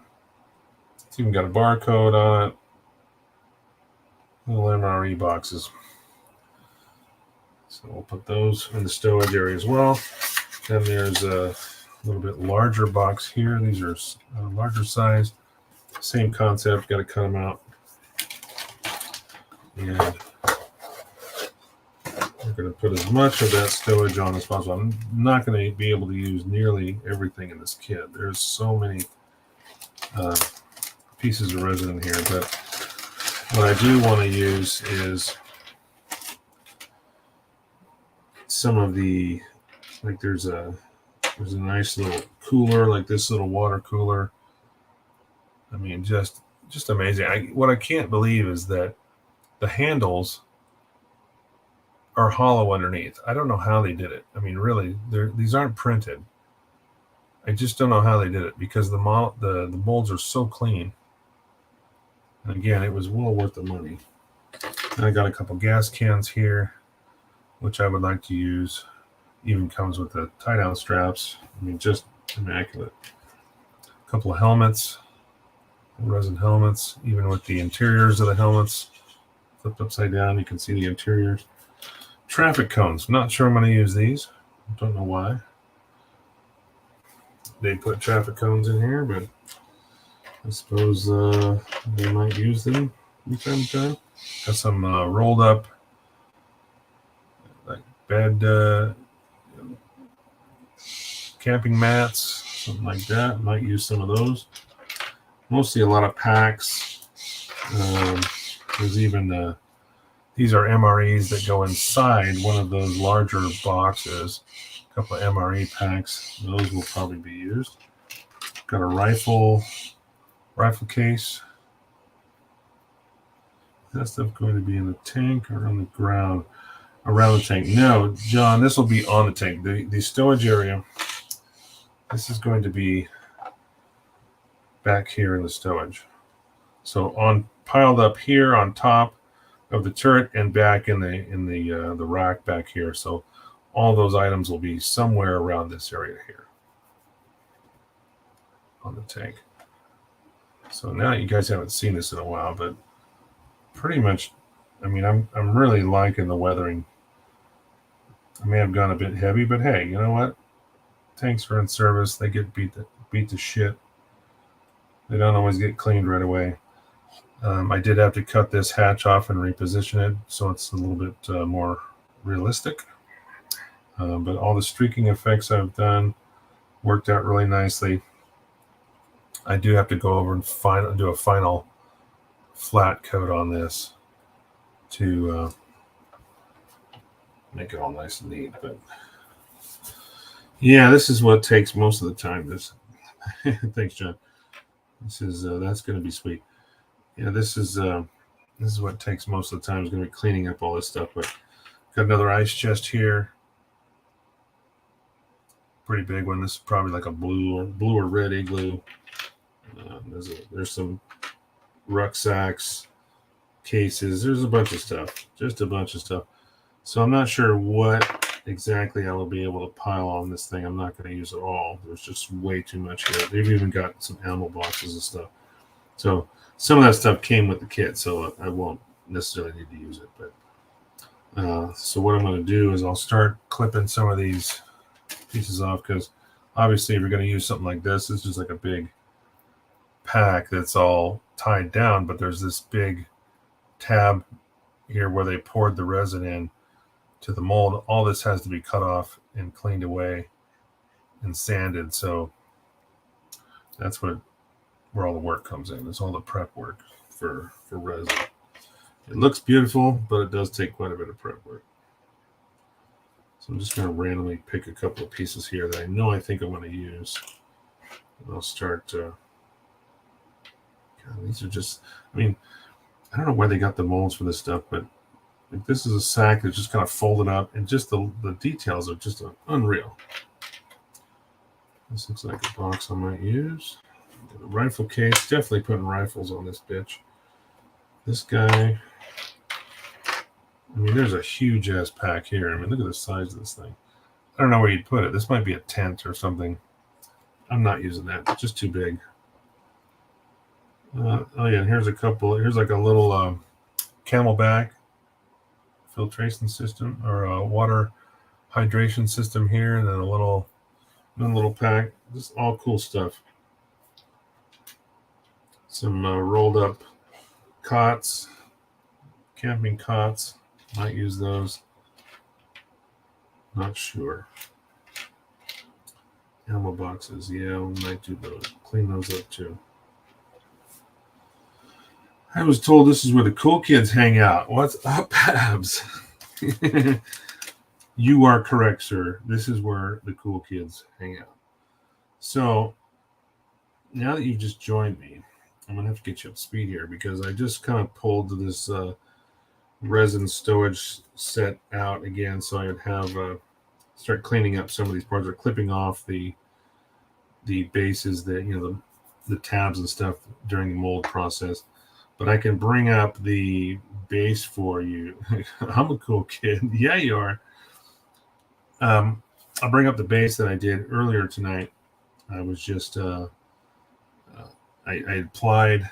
[SPEAKER 1] It's even got a barcode on it. Little MRE boxes. So we'll put those in the stowage area as well. Then there's a little bit larger box here. These are larger size. Same concept. Got to cut them out. And we're going to put as much of that stowage on as possible. I'm not going to be able to use nearly everything in this kit. There's so many pieces of resin in here. But what I do want to use is some of the, like there's a nice little cooler, like this little water cooler. I mean, just amazing. What I can't believe is that the handles are hollow underneath. I don't know how they did it. I mean, really, these aren't printed. I just don't know how they did it because the molds are so clean. And again, it was well worth the money. And I got a couple gas cans here, which I would like to use. Even comes with the tie-down straps. I mean, just immaculate. A couple of helmets, resin helmets, even with the interiors of the helmets flipped upside down. You can see the interiors. Traffic cones. Not sure I'm going to use these. Don't know why they put traffic cones in here, but I suppose they might use them from time to time. Got some rolled up like bed camping mats, something like that. Might use some of those. Mostly a lot of packs. There's even these are MREs that go inside one of those larger boxes. A couple of MRE packs. Those will probably be used. Got a rifle case. Is that stuff going to be in the tank or on the ground? Around the tank. No, John, this will be on the tank. The stowage area, this is going to be back here in the stowage. So piled up here on top of the turret and back in the rack back here. So all those items will be somewhere around this area here on the tank. So now you guys haven't seen this in a while, but pretty much, I mean, I'm really liking the weathering. I may have gone a bit heavy, but hey, you know what? Tanks are in service. They get beat to shit. They don't always get cleaned right away. I did have to cut this hatch off and reposition it so it's a little bit more realistic. But all the streaking effects I've done worked out really nicely. I do have to go over and do a final flat coat on this to make it all nice and neat. But yeah, this is what takes most of the time. Thanks, John. This is that's going to be sweet. Yeah, this is what takes most of the time, is going to be cleaning up all this stuff. But got another ice chest here, pretty big one. This is probably like a blue or red igloo. There's some rucksacks, cases. There's a bunch of stuff, just a bunch of stuff. So I'm not sure what exactly I will be able to pile on this thing. I'm not going to use it all. There's just way too much here. They've even got some ammo boxes and stuff. So some of that stuff came with the kit, so I won't necessarily need to use it. But so what I'm going to do is I'll start clipping some of these pieces off, because obviously if you're going to use something like this, it's just like a big pack that's all tied down, but there's this big tab here where they poured the resin in to the mold. All this has to be cut off and cleaned away and sanded. So that's where all the work comes in. It's all the prep work for resin. It looks beautiful, but it does take quite a bit of prep work. So I'm just going to randomly pick a couple of pieces here that I think I'm going to use. And I'll start. These are just, I mean, I don't know where they got the molds for this stuff, but like, this is a sack that's just kind of folded up, and just the details are just unreal. This looks like a box I might use. A rifle case, definitely putting rifles on this bitch. This guy, I mean, there's a huge ass pack here. I mean, look at the size of this thing. I don't know where you'd put it. This might be a tent or something. I'm not using that. It's just too big. Oh yeah, here's a couple. Here's like a little Camelback filtration system, or a water hydration system here, and then a little pack. Just all cool stuff. Some rolled up cots, camping cots. Might use those. Not sure. Ammo boxes. Yeah, we might do those. Clean those up too. I was told this is where the cool kids hang out. What's up, Babs? You are correct, sir. This is where the cool kids hang out. So now that you've just joined me, I'm going to have to get you up to speed here because I just kind of pulled this resin stowage set out again so I could have start cleaning up some of these parts, or clipping off the bases, the tabs and stuff during the mold process. But I can bring up the base for you. I'm a cool kid. Yeah, you are. I'll bring up the base that I did earlier tonight. I was just I applied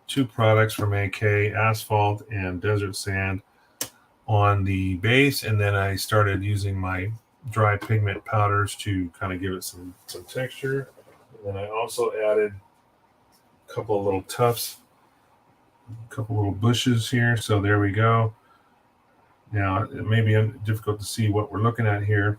[SPEAKER 1] 2 products from AK, asphalt and desert sand, on the base, and then I started using my dry pigment powders to kind of give it some texture. And then I also added a couple of little tufts, a couple little bushes here. So there we go. Now it may be difficult to see what we're looking at here,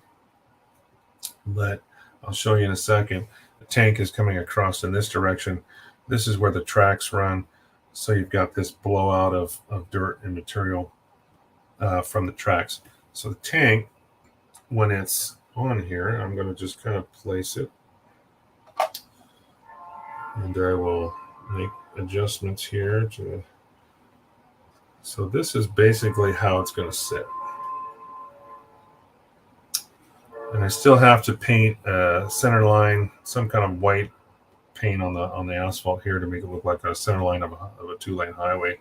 [SPEAKER 1] but I'll show you in a second. The tank is coming across in this direction. This is where the tracks run. So you've got this blowout of dirt and material from the tracks. So the tank, when it's on here, I'm going to just kind of place it. And I will make adjustments here. So this is basically how it's going to sit. And I still have to paint a center line, some kind of white paint on the asphalt here to make it look like a center line of a 2-lane highway.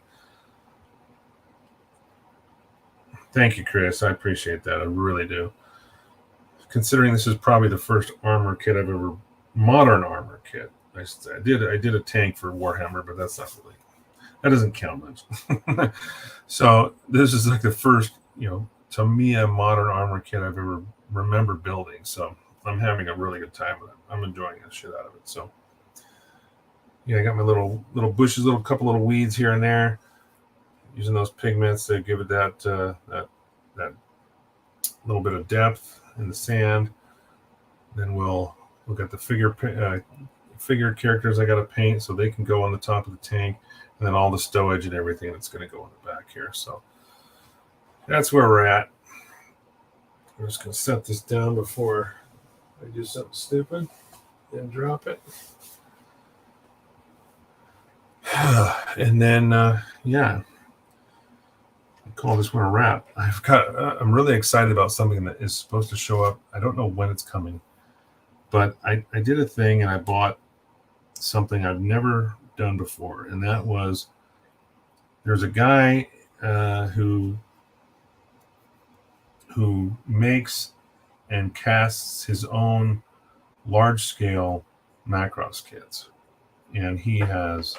[SPEAKER 1] Thank you, Chris. I appreciate that. I really do. Considering this is probably the first armor kit I've ever, modern armor kit. I did a tank for Warhammer, but that's not really, that doesn't count much. So this is like the first, Tamiya modern armor kit I've ever remember building. So I'm having a really good time with it. I'm enjoying the shit out of it. So yeah, I got my little bushes, couple little weeds here and there, using those pigments to give it that little bit of depth in the sand. Then we'll look at the figure characters I got to paint so they can go on the top of the tank, and then all the stowage and everything that's going to go in the back here. So that's where we're at. I'm just going to set this down before I do something stupid and drop it. And then, yeah, I'll call this one a wrap. I'm really excited about something that is supposed to show up. I don't know when it's coming, but I did a thing and I bought something I've never done before. And that was, there's a guy who makes and casts his own large-scale Macross kits. And he has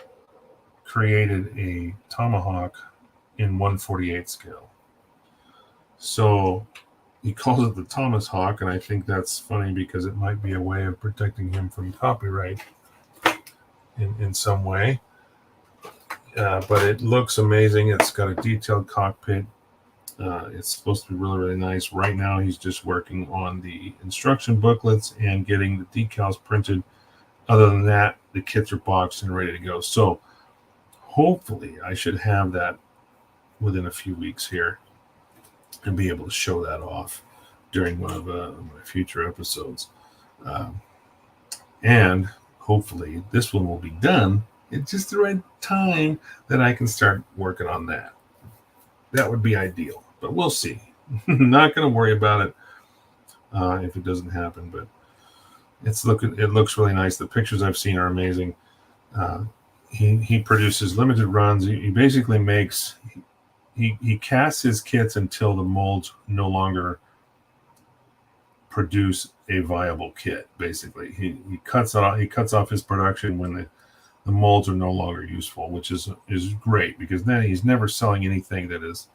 [SPEAKER 1] created a tomahawk in 1/48 scale. So he calls it the Thomas Hawk, and I think that's funny because it might be a way of protecting him from copyright in some way. But it looks amazing. It's got a detailed cockpit. It's supposed to be really, really nice. Right now, he's just working on the instruction booklets and getting the decals printed. Other than that, the kits are boxed and ready to go. So hopefully I should have that within a few weeks here and be able to show that off during one of my future episodes. And hopefully this one will be done at just the right time that I can start working on that. That would be ideal, but we'll see. Not going to worry about it if it doesn't happen, but it looks really nice. The pictures I've seen are amazing. He produces limited runs. He basically makes, he casts his kits until the molds no longer produce a viable kit. Basically, he cuts off his production when the molds are no longer useful, which is great, because then he's never selling anything that is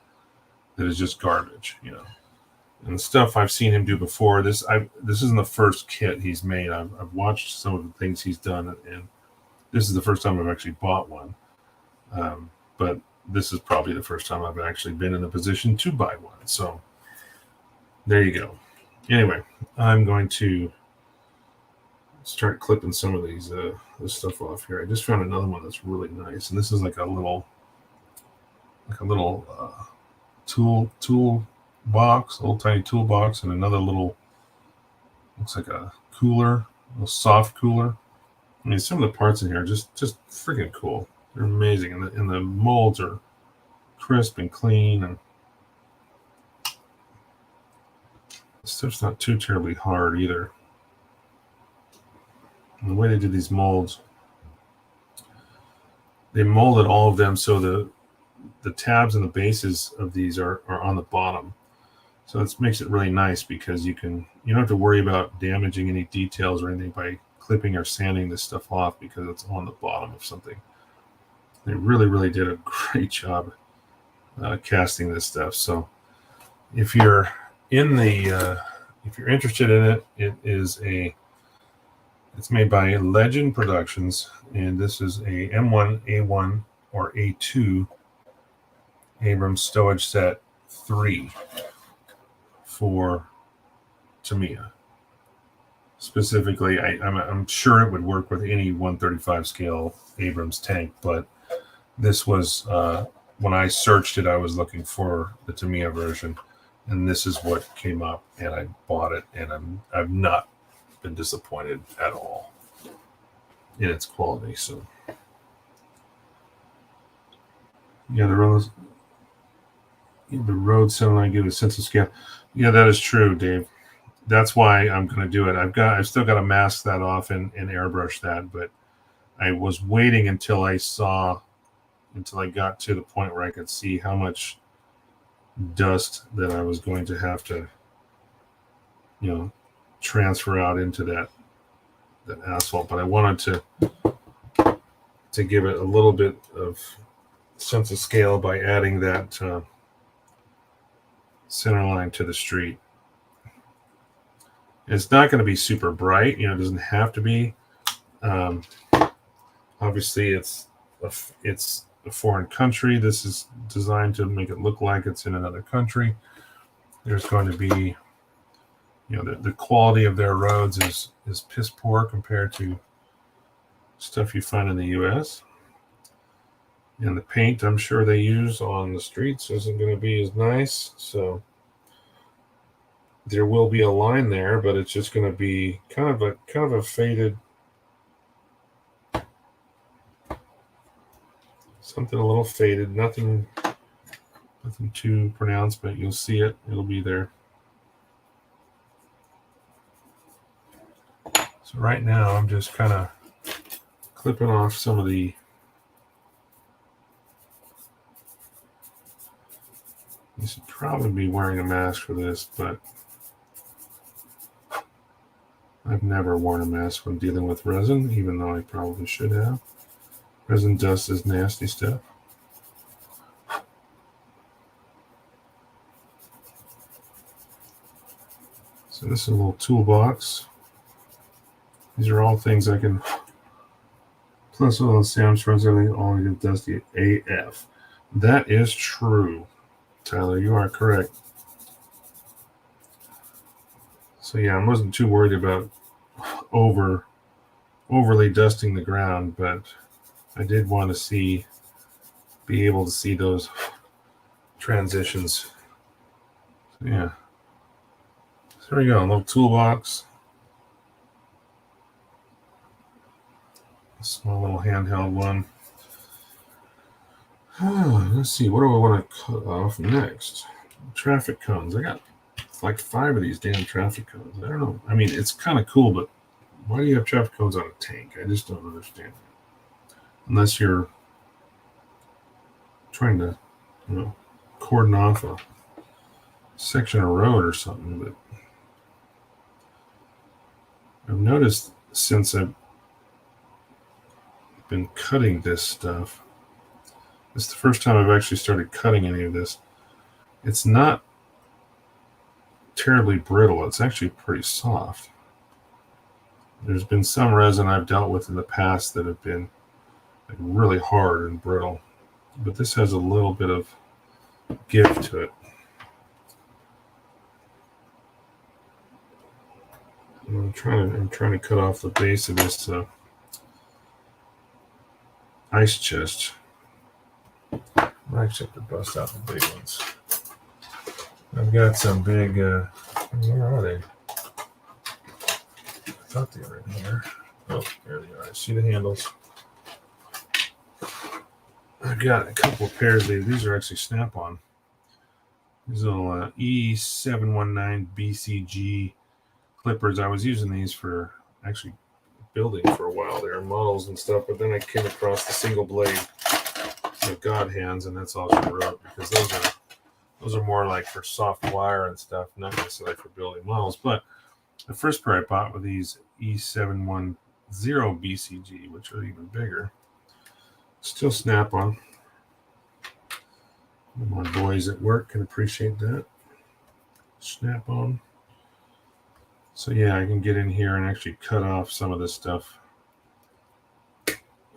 [SPEAKER 1] just garbage, And the stuff I've seen him do before, this isn't the first kit he's made. I've watched some of the things he's done, and this is the first time I've actually bought one. But this is probably the first time I've actually been in a position to buy one. So there you go. Anyway, I'm going to start clipping some of these this stuff off here. I just found another one that's really nice, and this is like a little tool box, little tiny toolbox, and another little, looks like a cooler, a little soft cooler. I mean, some of the parts in here are just freaking cool. They're amazing, and the molds are crisp and clean, and the stuff's not too terribly hard either. And the way they did these molds, they molded all of them so the tabs and the bases of these are on the bottom. So this makes it really nice because you don't have to worry about damaging any details or anything by clipping or sanding this stuff off because it's on the bottom of something. They really did a great job casting this stuff. So if you're if you're interested in it, it's made by Legend Productions, and this is a M1A1 or A2 Abrams stowage set 3 for Tamiya. Specifically, I'm sure it would work with any 135 scale Abrams tank, but this was when I searched it, I was looking for the Tamiya version, and this is what came up, and I bought it, and I've not been disappointed at all in its quality. So yeah, the road sound give a sense of scale. Yeah, that is true, Dave. That's why I'm going to do it. I've still got to mask that off and airbrush that, but I was waiting until I got to the point where I could see how much dust that I was going to have to, transfer out into that asphalt. But I wanted to give it a little bit of sense of scale by adding that center line to the street. It's not going to be super bright, it doesn't have to be. Obviously, it's a foreign country. This is designed to make it look like it's in another country. There's going to be, the quality of their roads is piss poor compared to stuff you find in the U.S. And the paint I'm sure they use on the streets isn't going to be as nice. So there will be a line there, but it's just going to be kind of a faded, something a little faded, nothing too pronounced, but you'll see it. It'll be there. So right now I'm just kind of clipping off some of the you should probably be wearing a mask for this, but I've never worn a mask when dealing with resin, even though I probably should have. Resin dust is nasty stuff. So this is a little toolbox. These are all things I can, plus all the Sam's runs everything, all get dusty AF. That is true, Tyler. You are correct. So yeah, I wasn't too worried about overly dusting the ground, but I did want to be able to see those transitions. So yeah. So there we go, a little toolbox. A small little handheld one. Let's see, what do I want to cut off next? Traffic cones. I got like 5 of these damn traffic cones. I don't know. I mean, it's kind of cool, but why do you have traffic cones on a tank? I just don't understand that. Unless you're trying to, cordon off a section of road or something. But I've noticed since I've been cutting this stuff, it's the first time I've actually started cutting any of this. It's not terribly brittle. It's actually pretty soft. There's been some resin I've dealt with in the past that have been like really hard and brittle, but this has a little bit of give to it. I'm trying to cut off the base of this ice chest. I actually have to bust out the big ones. I've got some big. Where are they? I thought they were in here. Oh, there they are. I see the handles. I've got a couple of pairs. These are actually snap-on. These little E719 BCG clippers. I was using these for actually building for a while there, models and stuff, but then I came across the single blade God hands, and that's all she wrote, because those are more like for soft wire and stuff, not necessarily for building models. But the first pair I bought were these E710 BCG, which are even bigger. Still snap-on. My boys at work can appreciate that. Snap-on. So yeah, I can get in here and actually cut off some of this stuff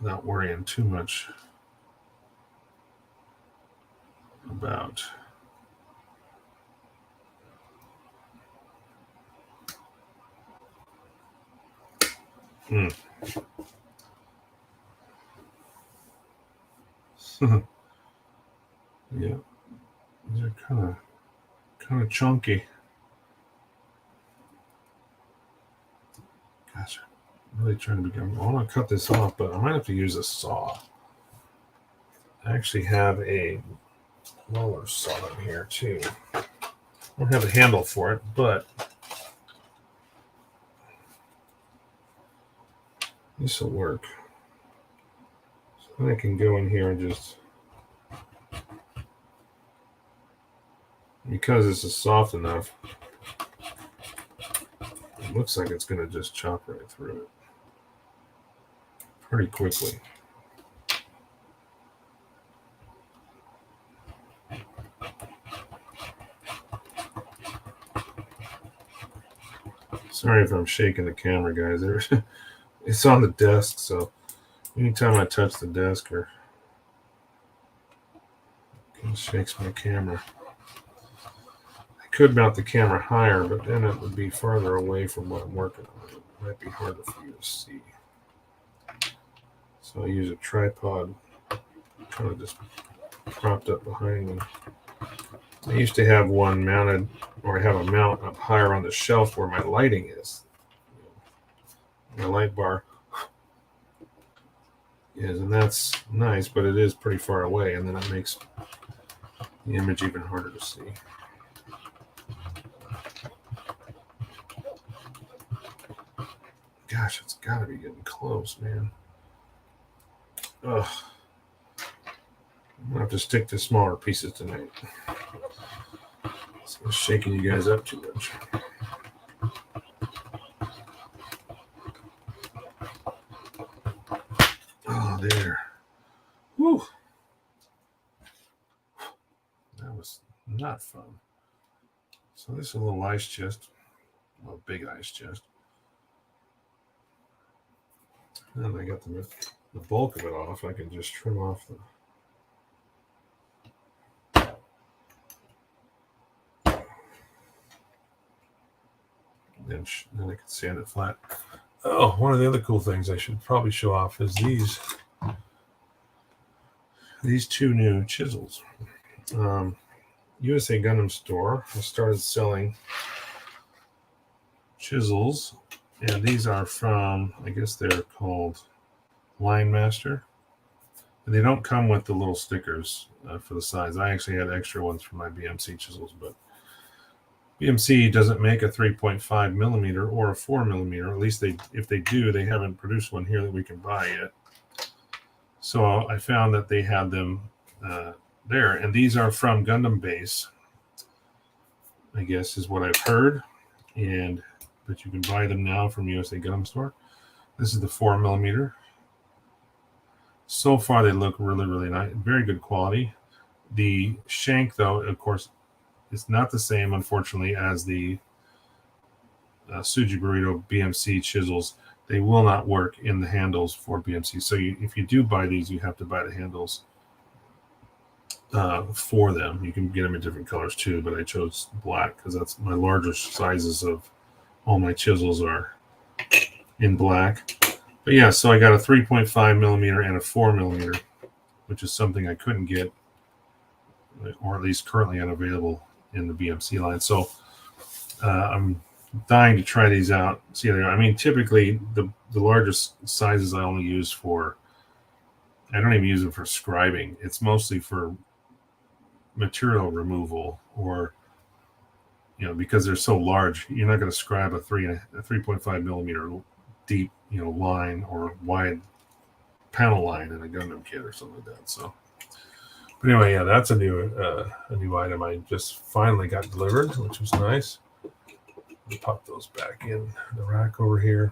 [SPEAKER 1] without worrying too much about yeah, these are kind of chunky. Gosh, I'm really trying to become. I want to cut this off, but I might have to use a saw. I actually have a roller saw in here too. I don't have a handle for it, but this will work. So I can go in here and just, because this is soft enough, it looks like it's going to just chop right through it pretty quickly. Sorry if I'm shaking the camera, guys. It's on the desk, so anytime I touch the desk, it shakes my camera. I could mount the camera higher, but then it would be farther away from what I'm working on. It might be harder for you to see. So I use a tripod, kind of just propped up behind me. I used to have one mounted, or I have a mount up higher on the shelf where my lighting is. My light bar is, and that's nice, but it is pretty far away, and then it makes the image even harder to see. Gosh, it's got to be getting close, man. Ugh. I'm going to have to stick to smaller pieces tonight. It's shaking you guys up too much. Oh, there. Whew. That was not fun. So this is a little ice chest. A big ice chest. And I got the bulk of it off. I can just trim off the... Then I can sand it flat. Oh, one of the other cool things I should probably show off is these two new chisels. USA Gundam Store has started selling chisels, and these are from, I guess they're called Line Master. And they don't come with the little stickers for the size. I actually had extra ones for my BMC chisels, but BMC doesn't make a 3.5 millimeter or a 4 millimeter. At least if they do, they haven't produced one here that we can buy yet. So I found that they had them there, and these are from Gundam Base, I guess is what I've heard, but you can buy them now from USA Gundam Store. This is the 4 millimeter. So far, they look really, really nice, very good quality. The shank, though, of course, it's not the same, unfortunately, as the Suji Burrito BMC chisels. They will not work in the handles for BMC. So if you do buy these, you have to buy the handles for them. You can get them in different colors too, but I chose black because that's my larger sizes of all my chisels are in black. But yeah, so I got a 3.5 millimeter and a 4 millimeter, which is something I couldn't get, or at least currently unavailable in the BMC line. So I'm dying to try these out. See, I mean, typically the largest sizes I only use for, I don't even use them for scribing. It's mostly for material removal, or because they're so large, you're not going to scribe a 3.5 millimeter deep line or wide panel line in a Gundam kit or something like that. So, but anyway, yeah, that's a new item I just finally got delivered, which was nice. Let me pop those back in the rack over here.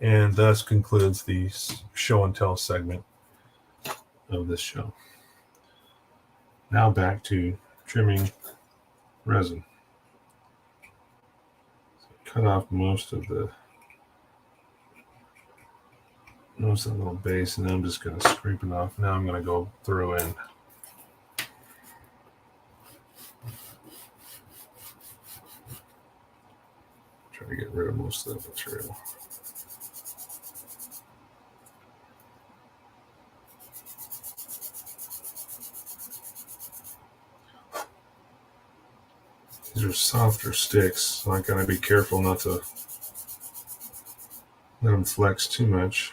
[SPEAKER 1] And thus concludes the show and tell segment of this show. Now back to trimming resin. So cut off most of the little base, and then I'm just going to scrape it off. Now I'm going to go through and try to get rid of most of that material. These are softer sticks, so I gotta be careful not to let them flex too much.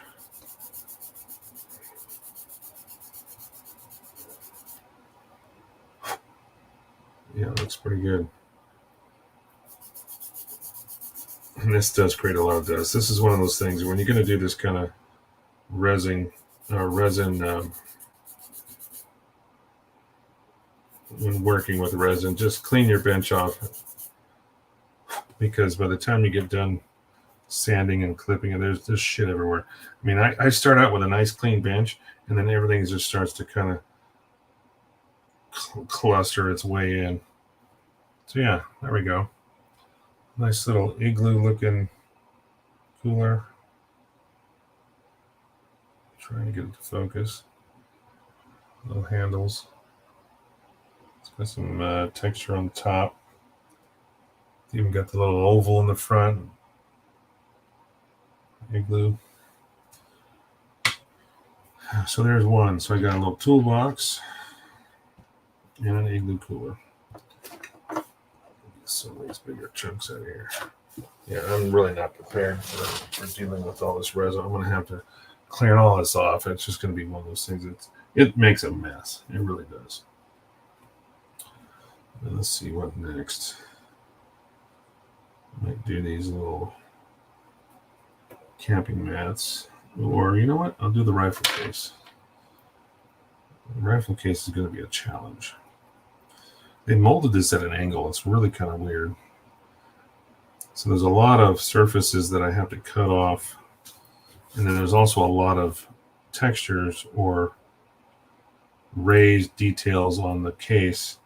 [SPEAKER 1] Yeah, it looks pretty good. And this does create a lot of dust. This is one of those things when you're going to do this kind of resin when working with resin, just clean your bench off, because by the time you get done sanding and clipping it, there's shit everywhere. I mean, I start out with a nice clean bench, and then everything just starts to kind of cluster its way in. So yeah, there we go. Nice little igloo looking cooler. Trying to get it to focus. Little handles. It's got some texture on the top. It's even got the little oval in the front. Igloo. So there's one. So I got a little toolbox and an igloo cooler. Get some of these bigger chunks out of here. Yeah, I'm really not prepared for dealing with all this resin. I'm going to have to clear all this off. It's just going to be one of those things. It makes a mess. It really does. And let's see what next. I might do these little camping mats. Or, you know what? I'll do the rifle case. The rifle case is going to be a challenge. They molded this at an angle. It's really kind of weird. So there's a lot of surfaces that I have to cut off. And then there's also a lot of textures or raised details on the case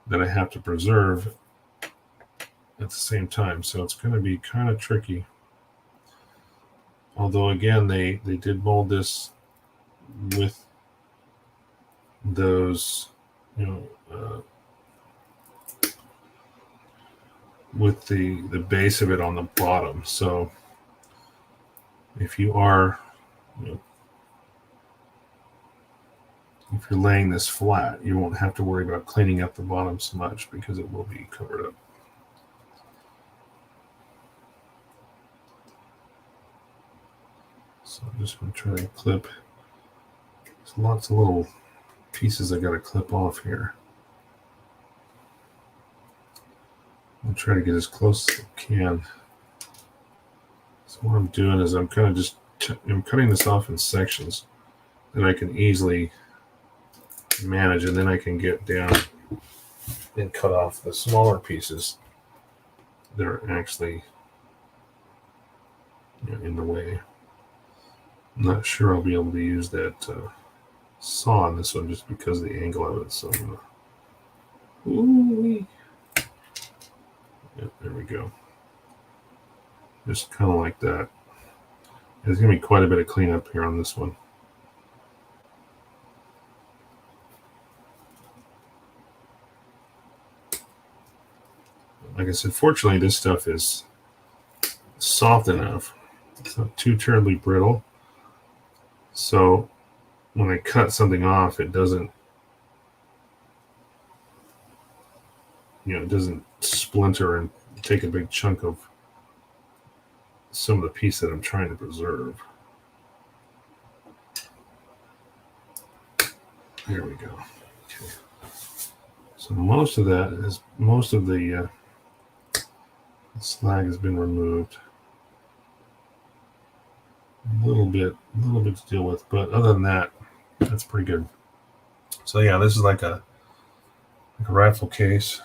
[SPEAKER 1] that I have to preserve at the same time. So it's going to be kind of tricky. Although, again, they did mold this with those, with the base of it on the bottom. So if you are, if you're laying this flat, you won't have to worry about cleaning up the bottom so much because it will be covered up. So I'm just going to try to clip. There's lots of little pieces I got to clip off here. I'll try to get as close as I can. So what I'm doing is I'm kind of I'm cutting this off in sections that I can easily manage, and then I can get down and cut off the smaller pieces that are actually in the way. I'm not sure I'll be able to use that saw on this one just because of the angle of it. So I'm gonna, there we go. Just kind of like that. There's going to be quite a bit of cleanup here on this one. like I said, fortunately, this stuff is soft enough. It's not too terribly brittle. So when I cut something off, it doesn't, it doesn't splinter and take a big chunk of some of the piece that I'm trying to preserve. There we go. Okay. So most of the slag has been removed. A little bit to deal with, but other than that, that's pretty good. So yeah, this is like a rifle case.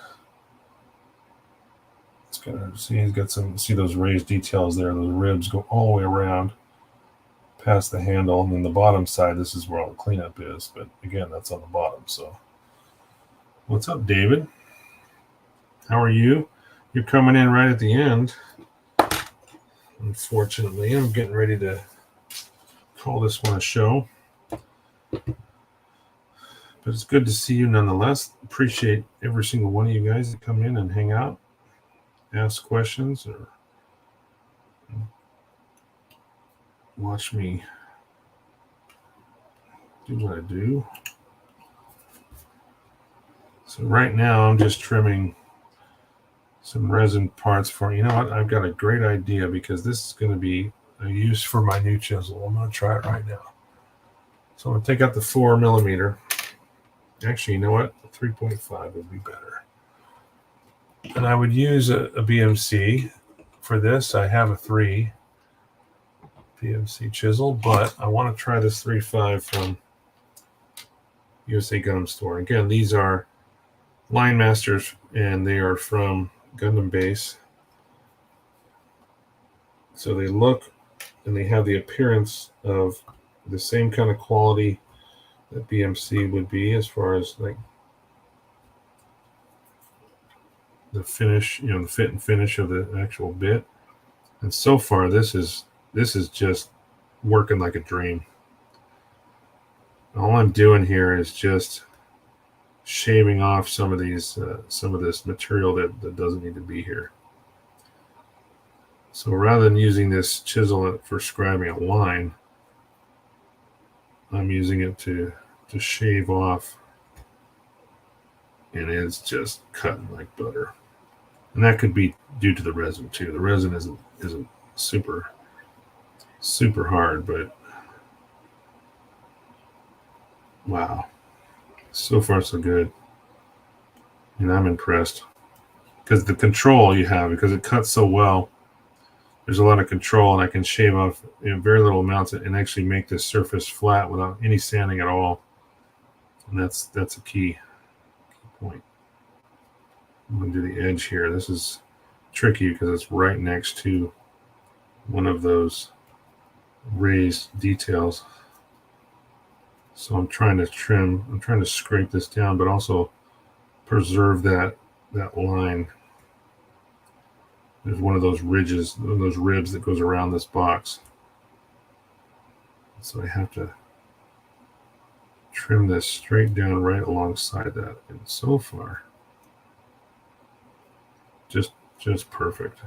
[SPEAKER 1] It's got, he's got see those raised details there. Those ribs go all the way around past the handle, and then the bottom side, this is where all the cleanup is. But again, that's on the bottom. So what's up, David? How are you? You're coming in right at the end. Unfortunately, I'm getting ready to call this one a show. But it's good to see you nonetheless. Appreciate every single one of you guys that come in and hang out, ask questions, or watch me do what I do. So right now I'm just trimming some resin parts for, you know what, I've got a great idea, because this is going to be a use for my new chisel. I'm going to try it right now. So I'm going to take out the 4mm. Actually, you know what, 3.5 would be better. And I would use a BMC for this. I have a 3 BMC chisel, but I want to try this 3.5 from USA Gundam Store. Again, these are Line Masters, and they are from Gundam Base. So they look and they have the appearance of the same kind of quality that BMC would be, as far as like the finish, the fit and finish of the actual bit. And so far, this is just working like a dream. All I'm doing here is just shaving off some of these, some of this material that doesn't need to be here. So rather than using this chisel for scribing a line, I'm using it to shave off, and it's just cutting like butter. And that could be due to the resin too. The resin isn't super hard, but wow, so far so good. And I'm impressed, because the control you have, because it cuts so well, there's a lot of control, and I can shave off very little amounts and actually make this surface flat without any sanding at all. And that's a key point. I'm going to do the edge here. This is tricky because it's right next to one of those raised details. So I'm trying to trim, I'm trying to scrape this down, but also preserve that line. There's one of those ridges, one of those ribs that goes around this box. So I have to trim this straight down right alongside that. And so far, just perfect.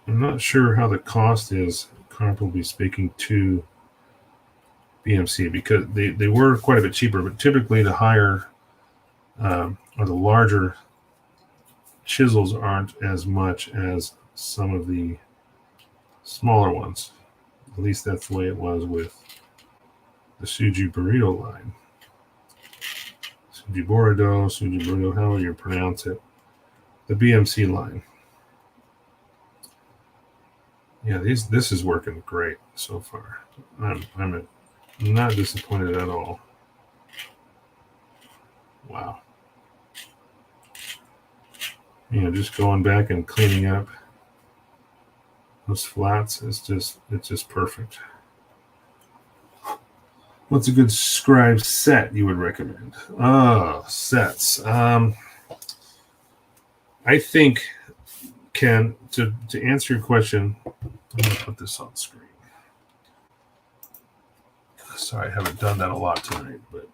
[SPEAKER 1] I'm not sure how the cost is, comparably speaking, to BMC, because they were quite a bit cheaper, but typically the higher or the larger chisels aren't as much as some of the smaller ones. At least that's the way it was with the Suji Burrito line. Suji Burrito, however you pronounce it. The BMC line. Yeah, this is working great so far. I'm not disappointed at all. Wow. Just going back and cleaning up those flats, it's just perfect. What's a good scribe set you would recommend? Oh, sets. I think, Ken, to answer your question, I'm going to put this on screen. Sorry, I haven't done that a lot tonight, but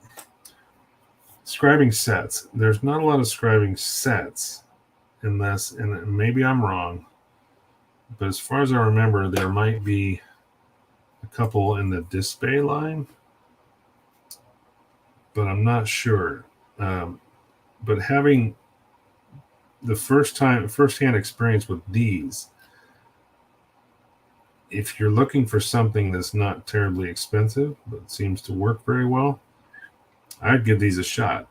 [SPEAKER 1] scribing sets. There's not a lot of scribing sets unless, and maybe I'm wrong, but as far as I remember, there might be a couple in the Display line, but I'm not sure. But having the first-hand experience with these, if you're looking for something that's not terribly expensive but seems to work very well, I'd give these a shot.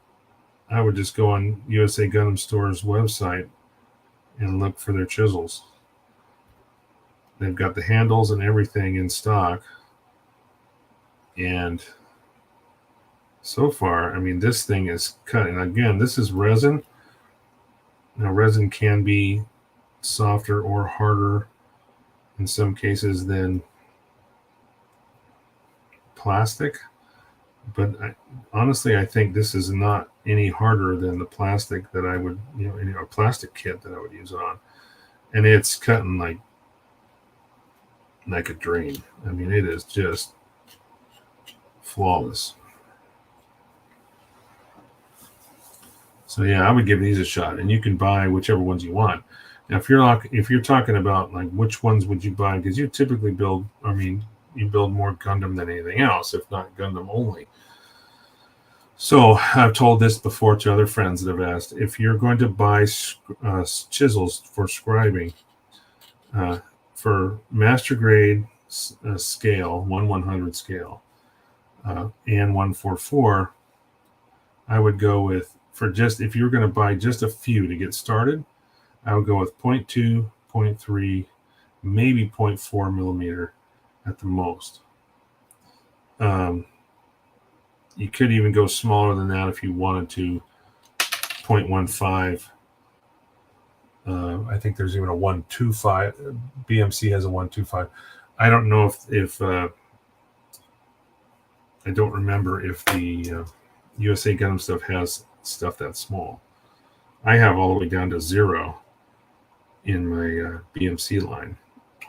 [SPEAKER 1] I would just go on USA Gundam Store's website and look for their chisels. They've got the handles and everything in stock. And so far, I mean, this thing is cut. And again, this is resin. Now, resin can be softer or harder in some cases than plastic. But honestly, I think this is not any harder than the plastic that I would, in a plastic kit that I would use it on. And it's cutting like a dream. I mean, it is just flawless. So yeah, I would give these a shot, and you can buy whichever ones you want. Now, if you're talking about like which ones would you buy, because you typically build more Gundam than anything else, if not Gundam only. So I've told this before to other friends that have asked, if you're going to buy chisels for scribing, for master grade scale, 1/100 scale, and 144, I would go with, if you're going to buy just a few to get started, I would go with 0.2, 0.3, maybe 0.4 millimeter at the most. You could even go smaller than that if you wanted to, 0.15. I think there's even a 125. BMC has a 125. I don't know if I don't remember if the USA Gundam stuff has stuff that small. I have all the way down to 0 in my BMC line.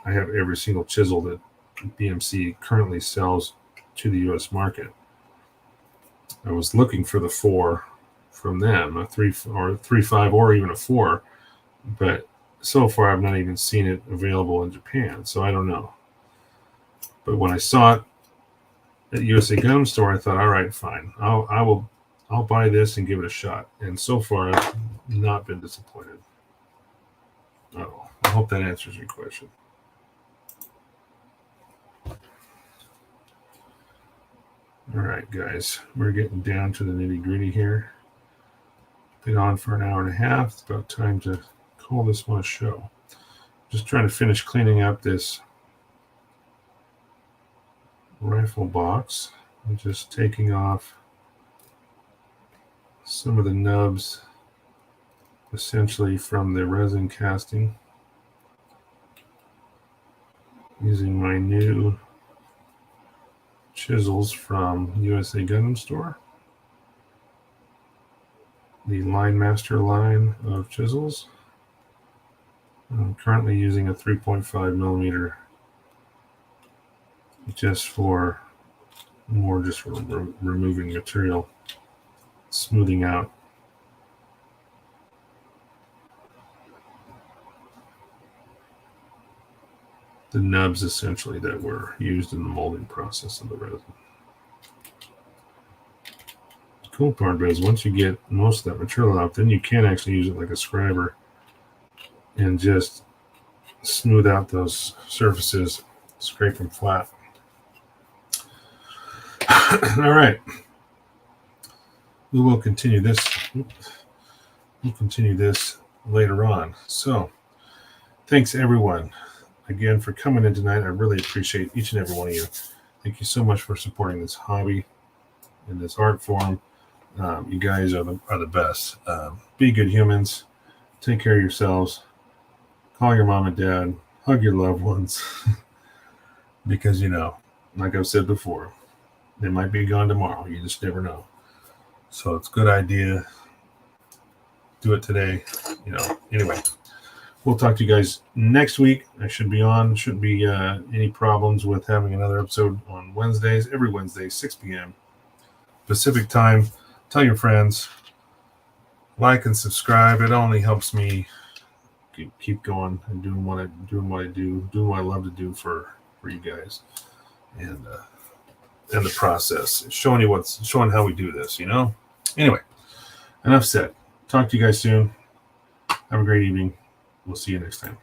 [SPEAKER 1] I have every single chisel that BMC currently sells to the U.S. market. I was looking for the 4 from them, a 3 or 3.5 or even a 4, but so far I've not even seen it available in Japan, so I don't know. But when I saw it at USA Gundam Store, I thought, all right, fine, I'll buy this and give it a shot. And so far, I've not been disappointed. Oh, I hope that answers your question. All right, guys, we're getting down to the nitty-gritty here. Been on for an hour and a half. It's about time to call this one a show. Just trying to finish cleaning up this rifle box. I'm just taking off some of the nubs, essentially from the resin casting, using my new chisels from USA Gundam Store, the Line Master line of chisels. I'm currently using a 3.5 millimeter just for removing material, smoothing out. The nubs, essentially, that were used in the molding process of the resin. The cool part is once you get most of that material out, then you can actually use it like a scriber and just smooth out those surfaces, scrape them flat. All right. We will continue this. We'll continue this later on. So, thanks everyone again for coming in tonight. I really appreciate each and every one of you. Thank you so much for supporting this hobby and this art form. You guys are the best. Be good humans. Take care of yourselves. Call your mom and dad. Hug your loved ones. Because, like I've said before, they might be gone tomorrow. You just never know. So it's a good idea. Do it today. Anyway. We'll talk to you guys next week. I should be on. Shouldn't be any problems with having another episode on Wednesdays. Every Wednesday, 6 p.m. Pacific time. tell your friends, like and subscribe. It only helps me keep going and doing what I do, doing what I love to do for you guys, and the process, showing how we do this. Anyway, enough said. Talk to you guys soon. Have a great evening. We'll see you next time.